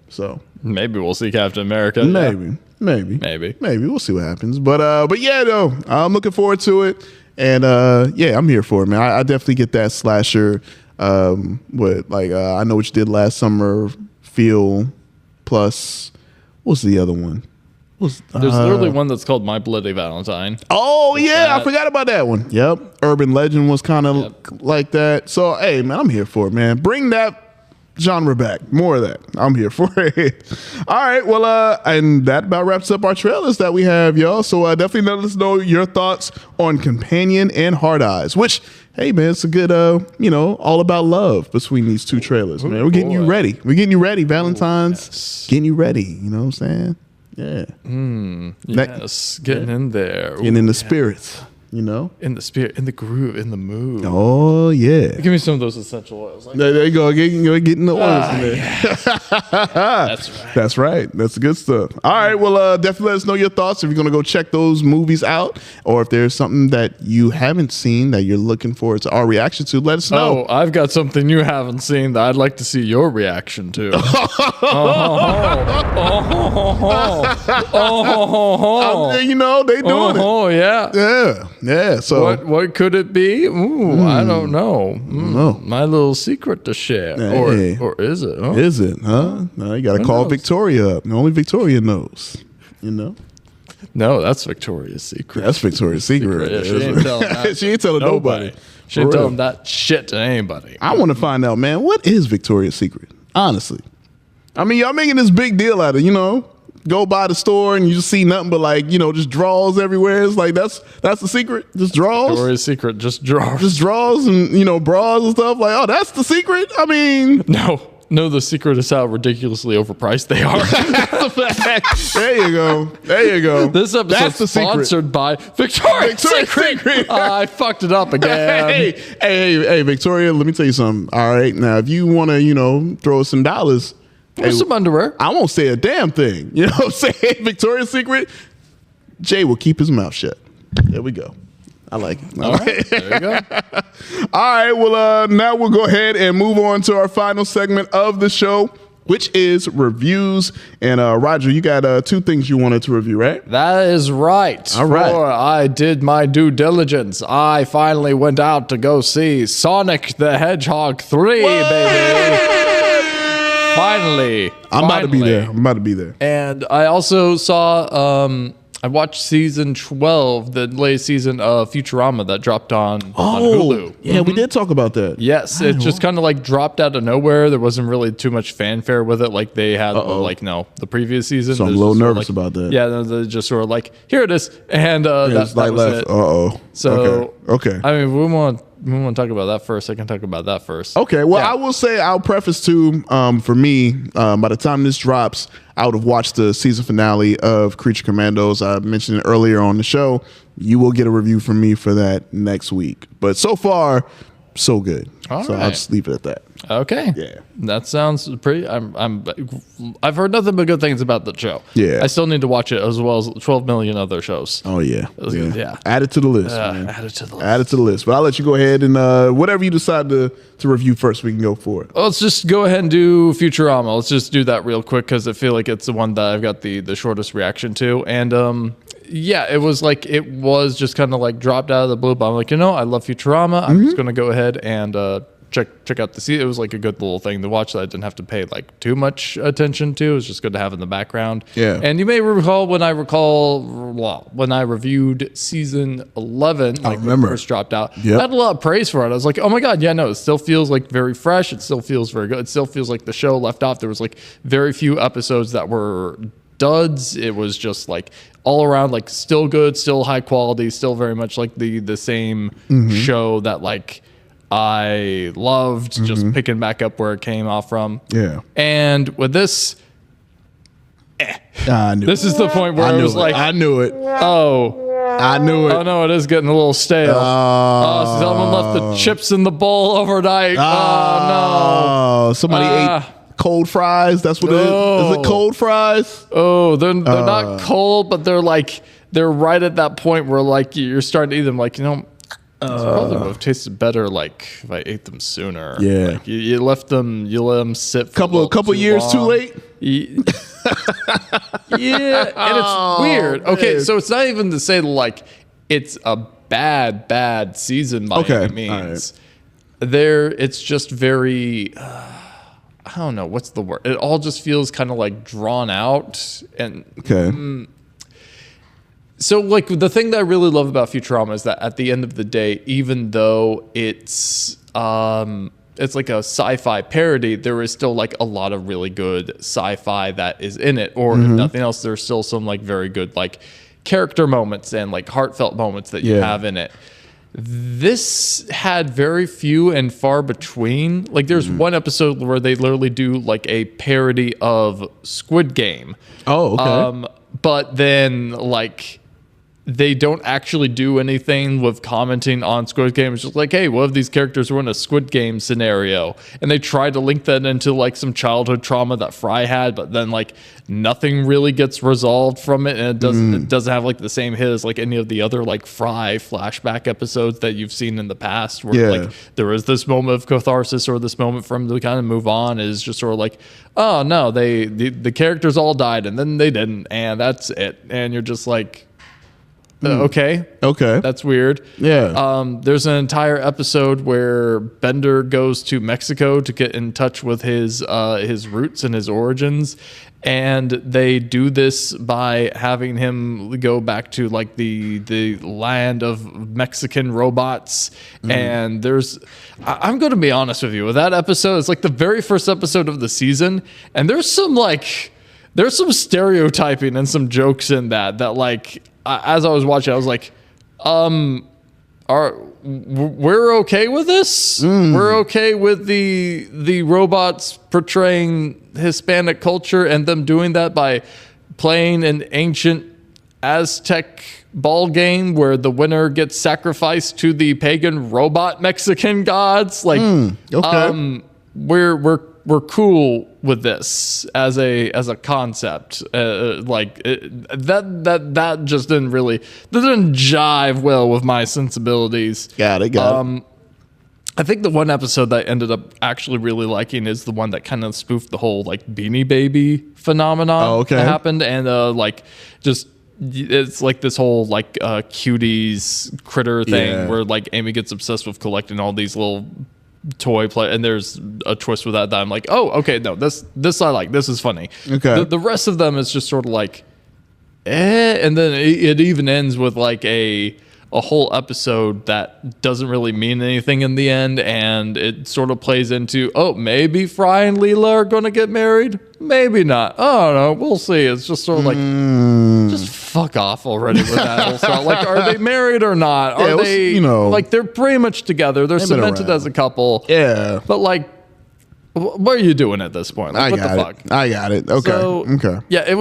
so. Maybe we'll see Captain America. Maybe. We'll see what happens. But yeah, though, I'm looking forward to it. And I'm here for it, man. I definitely get that slasher. I know what you did last summer, feel plus, what's the other one? There's literally one that's called My Bloody Valentine. Oh, yeah. I forgot about that one. Yep. Urban Legend was kind of like that. So, hey, man, I'm here for it, man. Bring that genre back. More of that. I'm here for it. All right. Well, and that about wraps up our trailers that we have, y'all. So definitely let us know your thoughts on Companion and Hard Eyes, which, hey, man, it's a good, all about love between these two trailers, man. We're getting you ready. Valentine's. Getting you ready. You know what I'm saying? Yeah. Yes. Getting in there. Getting in the spirits. You know, in the spirit, in the groove, in the mood. Oh yeah, give me some of those essential oils. Like, there you go, getting the oils in there. Yeah. That's right. That's the good stuff. All right, well, definitely let us know your thoughts if you're gonna go check those movies out, or if there's something that you haven't seen that you're looking forward to our reaction to. Let us know. Oh, I've got something you haven't seen that I'd like to see your reaction to. You know, they doing it. Oh yeah. Yeah. So what could it be? Ooh, I don't know. My little secret to share. Hey. Or is it? Huh? Is it? Huh? No, you got to call Victoria up. Only Victoria knows. You know. No, that's Victoria's secret. That's Victoria's secret. Yeah, she ain't telling that. She ain't telling nobody. She ain't telling that shit to anybody. I want to find out, man. What is Victoria's secret? Honestly, I mean, y'all making this big deal out of, you know, go by the store and you just see nothing but, like, you know, just drawers everywhere. It's like that's the secret. Just drawers. Victoria's secret, just drawers. Just drawers and, you know, bras and stuff. Like, oh, that's the secret. I mean, no, the secret is how ridiculously overpriced they are. That's a fact. There you go. This episode is sponsored by Victoria's Secret. I fucked it up again. Hey, Victoria, let me tell you something. All right, now if you want to, you know, throw some dollars, some underwear. I won't say a damn thing. You know what I'm saying? Victoria's Secret, Jay will keep his mouth shut. There we go. I like it. All right, there you go. All right, well, now we'll go ahead and move on to our final segment of the show, which is reviews. And Roger, you got two things you wanted to review, right? That is right. All right. I did my due diligence. I finally went out to go see Sonic the Hedgehog 3, baby. Finally. I'm about to be there. And I also saw... I watched season 12, the latest season of Futurama that dropped on Hulu. Yeah, we did talk about that. Yes, it just kind of like dropped out of nowhere. There wasn't really too much fanfare with it like they had the previous season. So I'm a little nervous about that. Yeah, they're just sort of like, here it is. And that was it. So, okay. I mean, we want to talk about that first. I can talk about that first. Okay, well, I will say, I'll preface too, for me, by the time this drops, I would have watched the season finale of Creature Commandos. I mentioned it earlier on the show. You will get a review from me for that next week. But so far, so good. I'll just leave it at that. Okay. Yeah. That sounds pretty. I've heard nothing but good things about the show. Yeah. I still need to watch it as well as 12 million other shows. Oh yeah. Yeah. Add it to the list. Man. Add it to the list. Add it to the list. But I'll let you go ahead and whatever you decide to review first, we can go for it. Let's just go ahead and do Futurama. Let's just do that real quick because I feel like it's the one that I've got the shortest reaction to. And yeah, it was just kind of like dropped out of the blue. But I'm like, I love Futurama. I'm just gonna go ahead and check out the season. It was like a good little thing to watch that I didn't have to pay like too much attention to. It was just good to have in the background. Yeah. And you may recall when I reviewed season 11, like when it first dropped out, I had a lot of praise for it. I was like, oh my God, yeah, no, it still feels like very fresh. It still feels very good. It still feels like the show left off. There was like very few episodes that were duds. It was just like all around, like still good, still high quality, still very much like the same show that like I loved, just picking back up where it came off from. Yeah. And with this, this is the point where I was like, I knew it. I knew it. Oh no, it is getting a little stale. Someone left the chips in the bowl overnight. Oh no. Somebody ate cold fries. That's what it is. Is it cold fries? Oh, they're not cold, but they're right at that point where like you're starting to eat them. Like, probably would have tasted better like if I ate them sooner. Yeah. Like, you let them sit for couple years long. Too late. Yeah, and it's weird. Okay, so it's not even to say like it's a bad season by any means. Right. It's just very I don't know what's the word. It all just feels kind of like drawn out and So, like, the thing that I really love about Futurama is that at the end of the day, even though it's like a sci-fi parody, there is still, like, a lot of really good sci-fi that is in it. Or if nothing else, there's still some, like, very good, like, character moments and, like, heartfelt moments that you have in it. This had very few and far between. Like, there's one episode where they literally do, like, a parody of Squid Game. Oh, okay. But then, like... they don't actually do anything with commenting on Squid Game. It's just like, hey, what if these characters were in a Squid Game scenario? And they try to link that into like some childhood trauma that Fry had, but then like nothing really gets resolved from it, and it doesn't have like the same hit as like any of the other like Fry flashback episodes that you've seen in the past, where like there is this moment of catharsis or this moment for him to kind of move on. Is just sort of like, oh no, the characters all died and then they didn't, and that's it. And you're just like, okay, that's weird. There's an entire episode where Bender goes to Mexico to get in touch with his roots and his origins, and they do this by having him go back to like the land of Mexican robots. And I'm going to be honest with you, with that episode, it's like the very first episode of the season, and there's some stereotyping and some jokes in that like, as I was watching, I was like, we're okay with this? We're okay with the robots portraying Hispanic culture and them doing that by playing an ancient Aztec ball game where the winner gets sacrificed to the pagan robot Mexican gods? Like, we're cool with this as a concept. That just didn't jive well with my sensibilities. Got it. I think the one episode that I ended up actually really liking is the one that kind of spoofed the whole like Beanie Baby phenomenon that happened, and it's like this whole like cuties critter thing where like Amy gets obsessed with collecting all these little toy play, and there's a twist with that I'm like, oh, okay, no, this I like, this is funny. The rest of them is just sort of like and then it even ends with like a whole episode that doesn't really mean anything in the end, and it sort of plays into, oh, maybe Fry and Leela are gonna get married, maybe not, I don't know, we'll see. It's just sort of like, just fuck off already with that whole stuff. Like, are they married or not? Are they, like, they're pretty much together, they're cemented as a couple, but like, what are you doing at this point? Like, what the fuck? I got it. Okay. Yeah, it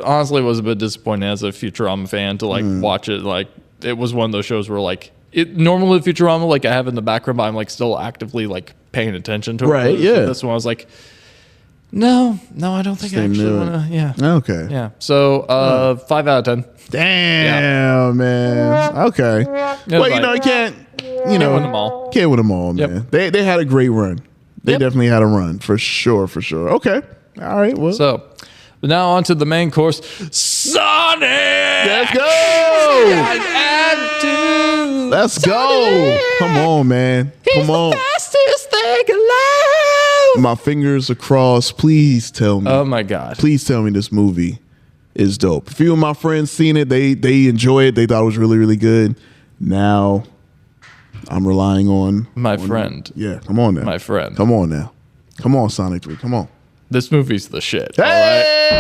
honestly was a bit disappointing as a Futurama fan to like watch it. Like, it was one of those shows where like normally Futurama, like I have in the background, but I'm like still actively like paying attention to it. Right. Yeah. This one I was like, no, I don't think I actually want to. Yeah. Okay. Yeah. So 5 out of 10. Damn, man. Okay. Well, you can't. Can't win them all. Can't win them all, man. Yep. They had a great run. They definitely had a run for sure. Okay. All right. Well. So. But now on to the main course, Sonic! Let's go! Let's go! Come on, man. Come on. He's the fastest thing alive! My fingers are crossed. Please tell me. Oh, my God. Please tell me this movie is dope. A few of my friends seen it. They enjoy it. They thought it was really, really good. Now, I'm relying on... My friend. Yeah, come on now. My friend. Come on now. Come on, Sonic 3. Come on. This movie's the shit. Hey!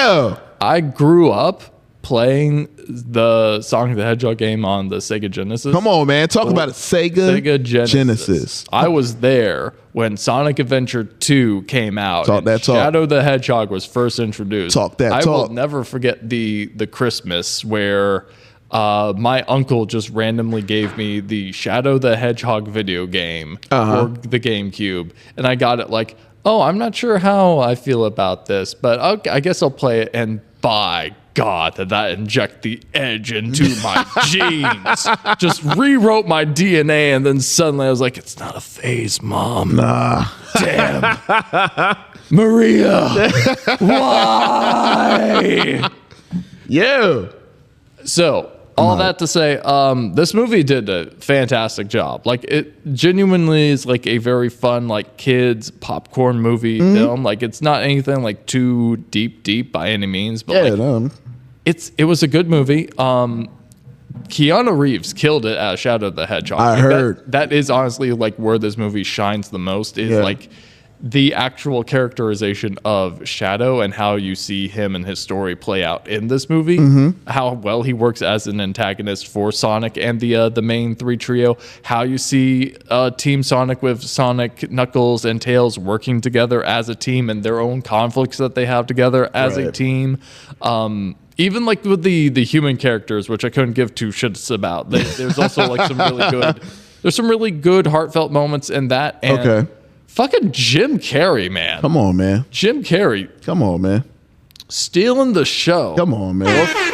All right? I grew up playing the Sonic the Hedgehog game on the Sega Genesis. Come on, man. Talk about it. Sega Genesis. I was there when Sonic Adventure 2 came out. Talk that talk. Shadow the Hedgehog was first introduced. Talk that I talk. will never forget the Christmas where... my uncle just randomly gave me the Shadow the Hedgehog video game for the GameCube, and I got it like, oh, I'm not sure how I feel about this, but I guess I'll play it, and by God, did that inject the edge into my genes. Just rewrote my DNA, and then suddenly I was like, it's not a phase, Mom. Nah. Damn. Maria. Why? Yeah. So... all that to say, this movie did a fantastic job. Like, it genuinely is like a very fun, like, kids popcorn movie film. Like, it's not anything like too deep by any means, but it was a good movie. Keanu Reeves killed it as Shadow the Hedgehog. I heard that is honestly like where this movie shines the most. Is like the actual characterization of Shadow and how you see him and his story play out in this movie, how well he works as an antagonist for Sonic and the main three trio, how you see Team Sonic with Sonic, Knuckles, and Tails working together as a team and their own conflicts that they have together as a team. even like with the human characters, which I couldn't give two shits about. There's also like some really good heartfelt moments in that. And fucking Jim Carrey, man. Come on, man. Jim Carrey. Come on, man. Stealing the show. Come on, man.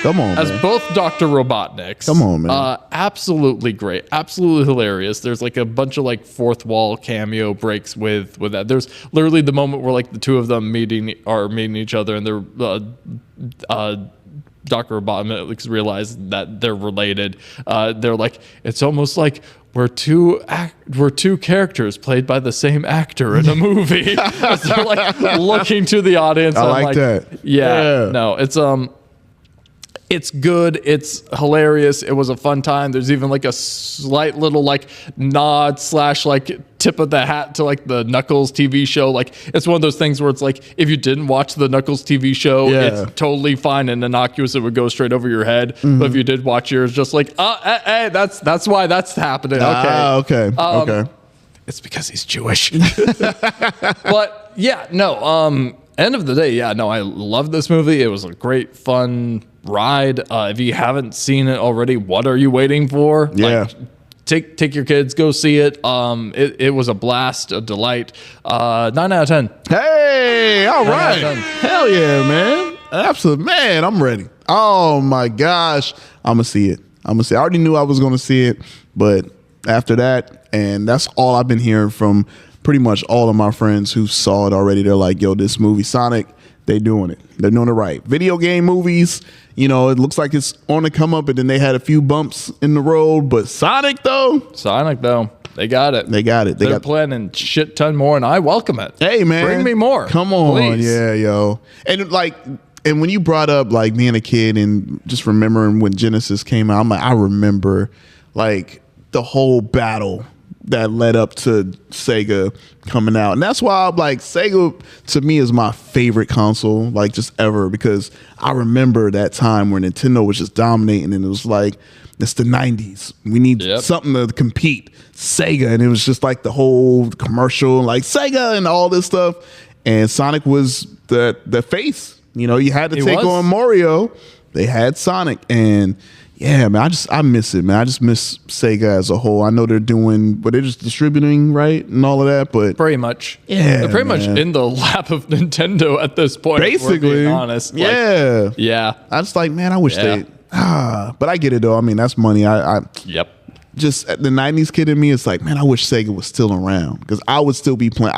Come on, as man. both Dr. Robotniks. Come on, man. Absolutely great. Absolutely hilarious. There's like a bunch of like fourth wall cameo breaks with that. There's literally the moment where like the two of them meeting each other, and they're Dr. Robotnik realize that they're related. They're like, it's almost like we're two characters played by the same actor in a movie. They're like looking to the audience. I like that. Yeah. No, it's good. It's hilarious. It was a fun time. There's even like a slight little like nod / like tip of the hat to like the Knuckles TV show. Like it's one of those things where it's like if you didn't watch the Knuckles TV show, it's totally fine and innocuous. It would go straight over your head. But if you did watch yours, just like, hey, that's why that's happening. Okay. Okay. It's because he's Jewish. But yeah, no. End of the day, I love this movie. It was a great, fun ride. If you haven't seen it already, what are you waiting for? Yeah. Like, take your kids, go see it. It was a blast, a delight. 9 out of 10. Hey, all right. Hell yeah, man. Absolutely. Man, I'm ready. Oh my gosh. I'm going to see it. I already knew I was going to see it, but after that, and that's all I've been hearing from pretty much all of my friends who saw it already. They're like, yo, this movie, Sonic, they doing it. They're doing it right. Video game movies, it looks like it's on the come up, and then they had a few bumps in the road. But Sonic, though, they got it. They're planning shit ton more, and I welcome it. Hey, man. Bring me more. Come on. Please. Yeah, yo. And when you brought up, like, being a kid and just remembering when Genesis came out, I'm like, I remember, like, the whole battle that led up to Sega coming out. And that's why I'm like, Sega to me is my favorite console, like, just ever, because I remember that time where Nintendo was just dominating, and it was like, it's the 90s. We need something to compete. Sega. And it was just like the whole commercial, like Sega and all this stuff. And Sonic was the face. You had to take on Mario. They had Sonic. And yeah, man, I miss it, man. I just miss Sega as a whole. I know they're just distributing, right, and all of that, but pretty much, they're pretty much in the lap of Nintendo at this point. Basically, if we're being honest. Yeah. I just like, man, I wish they. But I get it though. I mean, that's money. Just the 90s kid in me, it's like, man, I wish Sega was still around, because I would still be playing.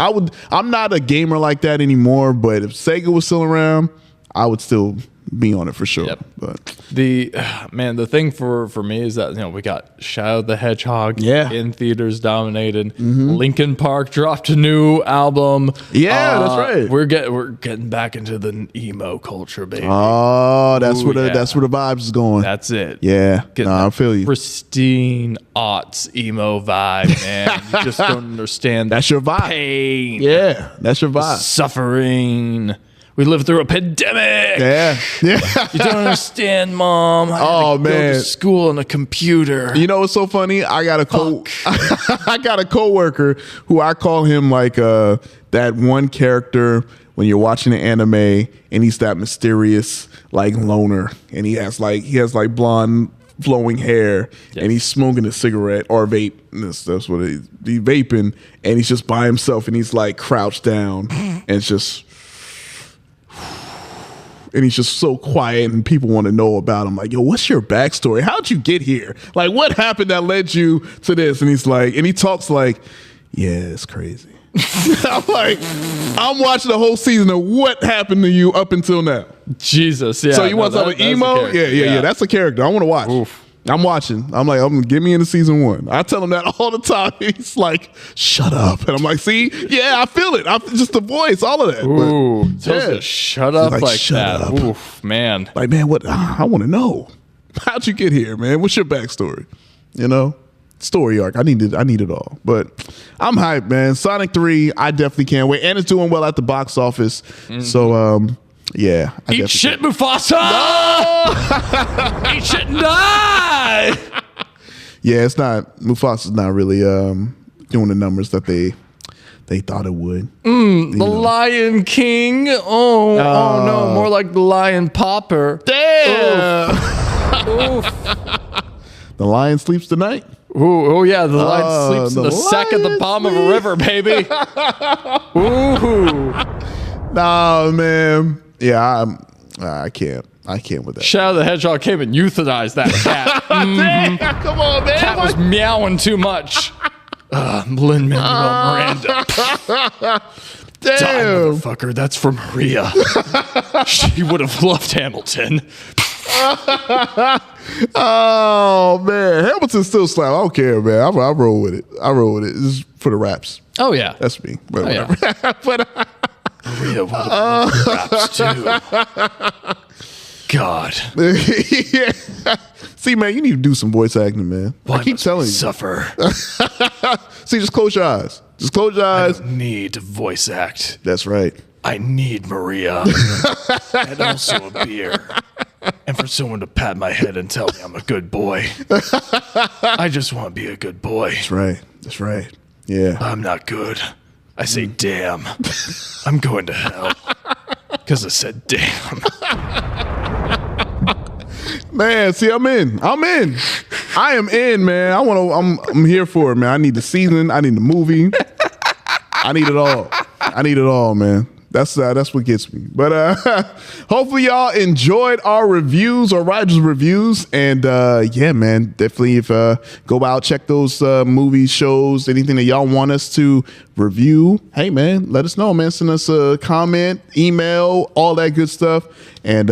I'm not a gamer like that anymore, but if Sega was still around, I would still be on it for sure. But the thing for me is that we got Shadow the Hedgehog in theaters dominated. Linkin Park dropped a new album. That's right. We're getting back into the emo culture, baby. Oh, that's where the vibes is going. That's it. Yeah, I feel you. Pristine aughts emo vibe, man. You just don't understand. That's your vibe. Pain. Yeah, that's your vibe. Suffering. We lived through a pandemic. Yeah. You don't understand, Mom. I had to go to school on a computer. You know what's so funny? I got a coworker who I call him like that one character when you're watching an anime, and he's that mysterious like loner, and he has blonde flowing hair, and he's smoking a cigarette or vape. That's what he's vaping, and he's just by himself, and he's like crouched down, and it's just. And he's just so quiet, and people want to know about him. Like, yo, what's your backstory? How'd you get here? Like, what happened that led you to this? And he's like, and he talks like, yeah, it's crazy. I'm like, I'm watching the whole season of what happened to you up until now. Jesus, yeah. So you want something emo? Yeah. That's a character I want to watch. Oof. I'm watching. I'm like, get me into season 1. I tell him that all the time. He's like, shut up. And I'm like, see? Yeah, I feel it. Just the voice, all of that. Ooh, shut up like that. Up. Oof, man. Like, man, what? I want to know. How'd you get here, man? What's your backstory? Story arc. I need it all. But I'm hyped, man. Sonic 3, I definitely can't wait. And it's doing well at the box office. So, yeah. Eat shit, Mufasa! No! Eat shit and die! Yeah, it's not. Mufasa's not really doing the numbers that they thought it would. The Lion King. Oh no, more like the Lion Popper. Damn. Oof. The lion sleeps tonight. Oh yeah, the lion sleeps in the sack at the bottom of a river, baby. Ooh. Nah, man. Yeah, I can't with that. Shadow the Hedgehog came and euthanized that cat. Damn, come on, man. Cat was meowing too much. Lin-Manuel Miranda. Damn. Die, motherfucker. That's for Maria. She would have loved Hamilton. Oh man, Hamilton still slap. I don't care, man. I roll with it. This is for the raps. Oh yeah, that's me. But whatever. Yeah. But Maria would have loved raps too. God. Yeah. See, man, you need to do some voice acting, man. Why I keep telling you. Suffer. See, just close your eyes. Just close your eyes. I don't need to voice act. That's right. I need Maria. And also a beer. And for someone to pat my head and tell me I'm a good boy. I just want to be a good boy. That's right. That's right. Yeah. I'm not good. I say, damn. I'm going to hell. Because I said, damn. Man, see, I'm in. I am in, man. I'm here for it, man. I need the season. I need the movie. I need it all, man. That's what gets me. But hopefully y'all enjoyed our reviews or Roger's reviews. And yeah, man, definitely go out, check those movies, shows, anything that y'all want us to review. Hey, man, let us know, man. Send us a comment, email, all that good stuff. And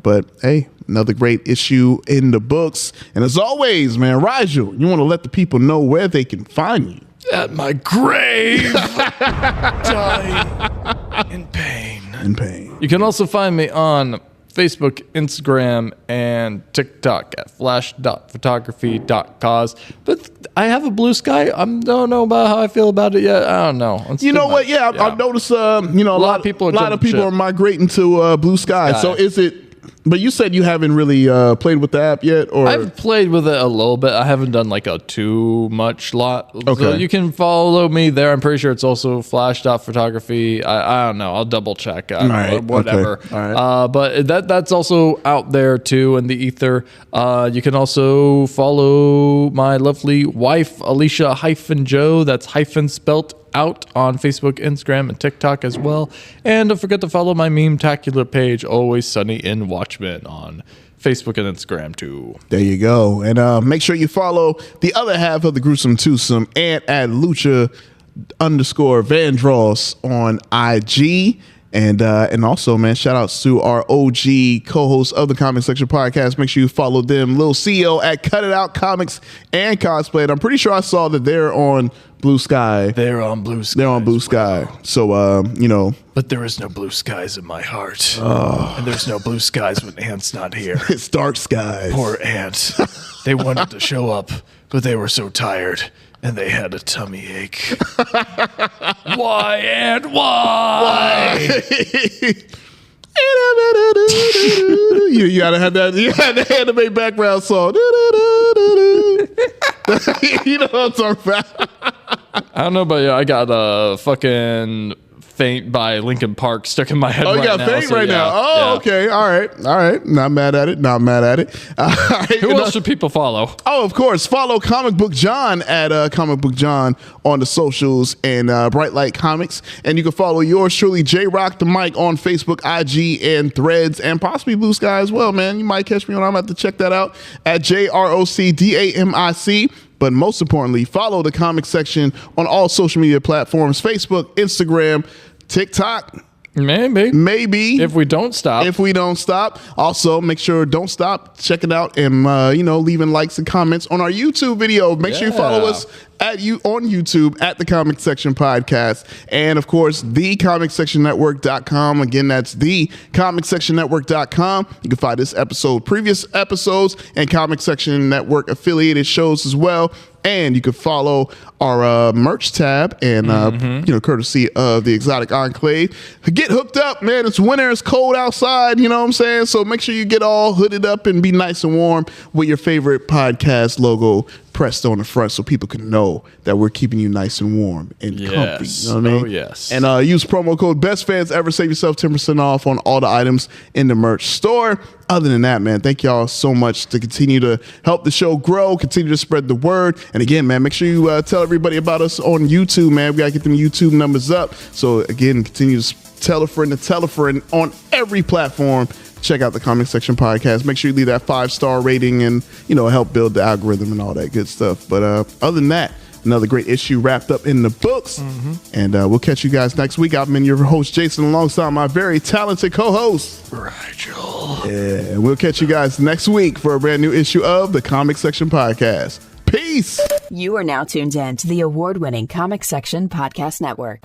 but hey, another great issue in the books. And as always, man, Rigel, you want to let the people know where they can find you. At my grave, dying in pain. You can also find me on Facebook, Instagram, and TikTok at flash.photography.cause. But I have a Blue Sky. I don't know about how I feel about it yet. I don't know. You know what? Yeah, I've noticed. A lot of people are migrating to Blue Sky. So is it? But you said you haven't really played with the app yet, or I've played with it a little bit. I haven't done like a too much lot. Okay. So you can follow me there. I'm pretty sure it's also flash.photography. I don't know. I'll double check. Whatever. Okay. All right. But that's also out there too in the ether. You can also follow my lovely wife, Alicia-Joe. That's hyphen spelt out on Facebook, Instagram, and TikTok as well. And don't forget to follow my meme-tacular page, Always Sunny in Watchmen, on Facebook and Instagram too. There you go. And make sure you follow the other half of the Gruesome Twosome and at Lucha_Vandross on IG. And also, man, shout outs to our OG co-hosts of the Comic Section Podcast. Make sure you follow them, Lil CEO at Cut It Out Comics and Cosplay. And I'm pretty sure I saw that they're on Blue Sky. They're on Blue Sky. So, But there is no blue skies in my heart. And there's no blue skies when Ant's not here. It's dark skies. Poor Ant. They wanted to show up, but they were so tired. And they had a tummy ache. Why, Ant? Why? You gotta have that. You had the anime background song. You know what I'm talking about. I don't know, but yeah, I got a fucking Faint by Linkin Park stuck in my head. Oh, you got Faint right now. Oh, okay. All right. Not mad at it. All right. Who else should people follow? Oh, of course. Follow Comic Book John at Comic Book John on the socials and Bright Light Comics. And you can follow yours truly, J Rock the Mic, on Facebook, IG, and Threads, and possibly Blue Sky as well, man. You might catch me on. I'm about to check that out at JROCDAMIC. But most importantly, follow the Comic Section on all social media platforms: Facebook, Instagram, TikTok. Maybe. If we don't stop. Also, make sure don't stop checking out and, leaving likes and comments on our YouTube video. Make sure you follow us on YouTube at the Comic Section Podcast. And of course, thecomicsectionnetwork.com. Again, that's thecomicsectionnetwork.com. You can find this episode, previous episodes, and Comic Section Network affiliated shows as well. And you can follow our merch tab and, courtesy of the Exotic Enclave. Get hooked up, man. It's winter. It's cold outside. You know what I'm saying? So make sure you get all hooded up and be nice and warm with your favorite podcast logo pressed on the front so people can know that we're keeping you nice and warm and comfy. You know what I mean? Oh, yes. And use promo code BESTFANS. Save yourself 10% off on all the items in the merch store. Other than that, man, thank y'all so much to continue to help the show grow, continue to spread the word. And again, man, make sure you tell everybody about us on YouTube, man. We got to get them YouTube numbers up. So again, continue to tell a friend on every platform. Check out the Comic Section Podcast. Make sure you leave that 5-star rating and, help build the algorithm and all that good stuff. But other than that, another great issue wrapped up in the books. And we'll catch you guys next week. I've been your host, Jason, alongside my very talented co-host, Rigel. Yeah, we'll catch you guys next week for a brand new issue of the Comic Section Podcast. Peace. You are now tuned in to the award-winning Comic Section Podcast Network.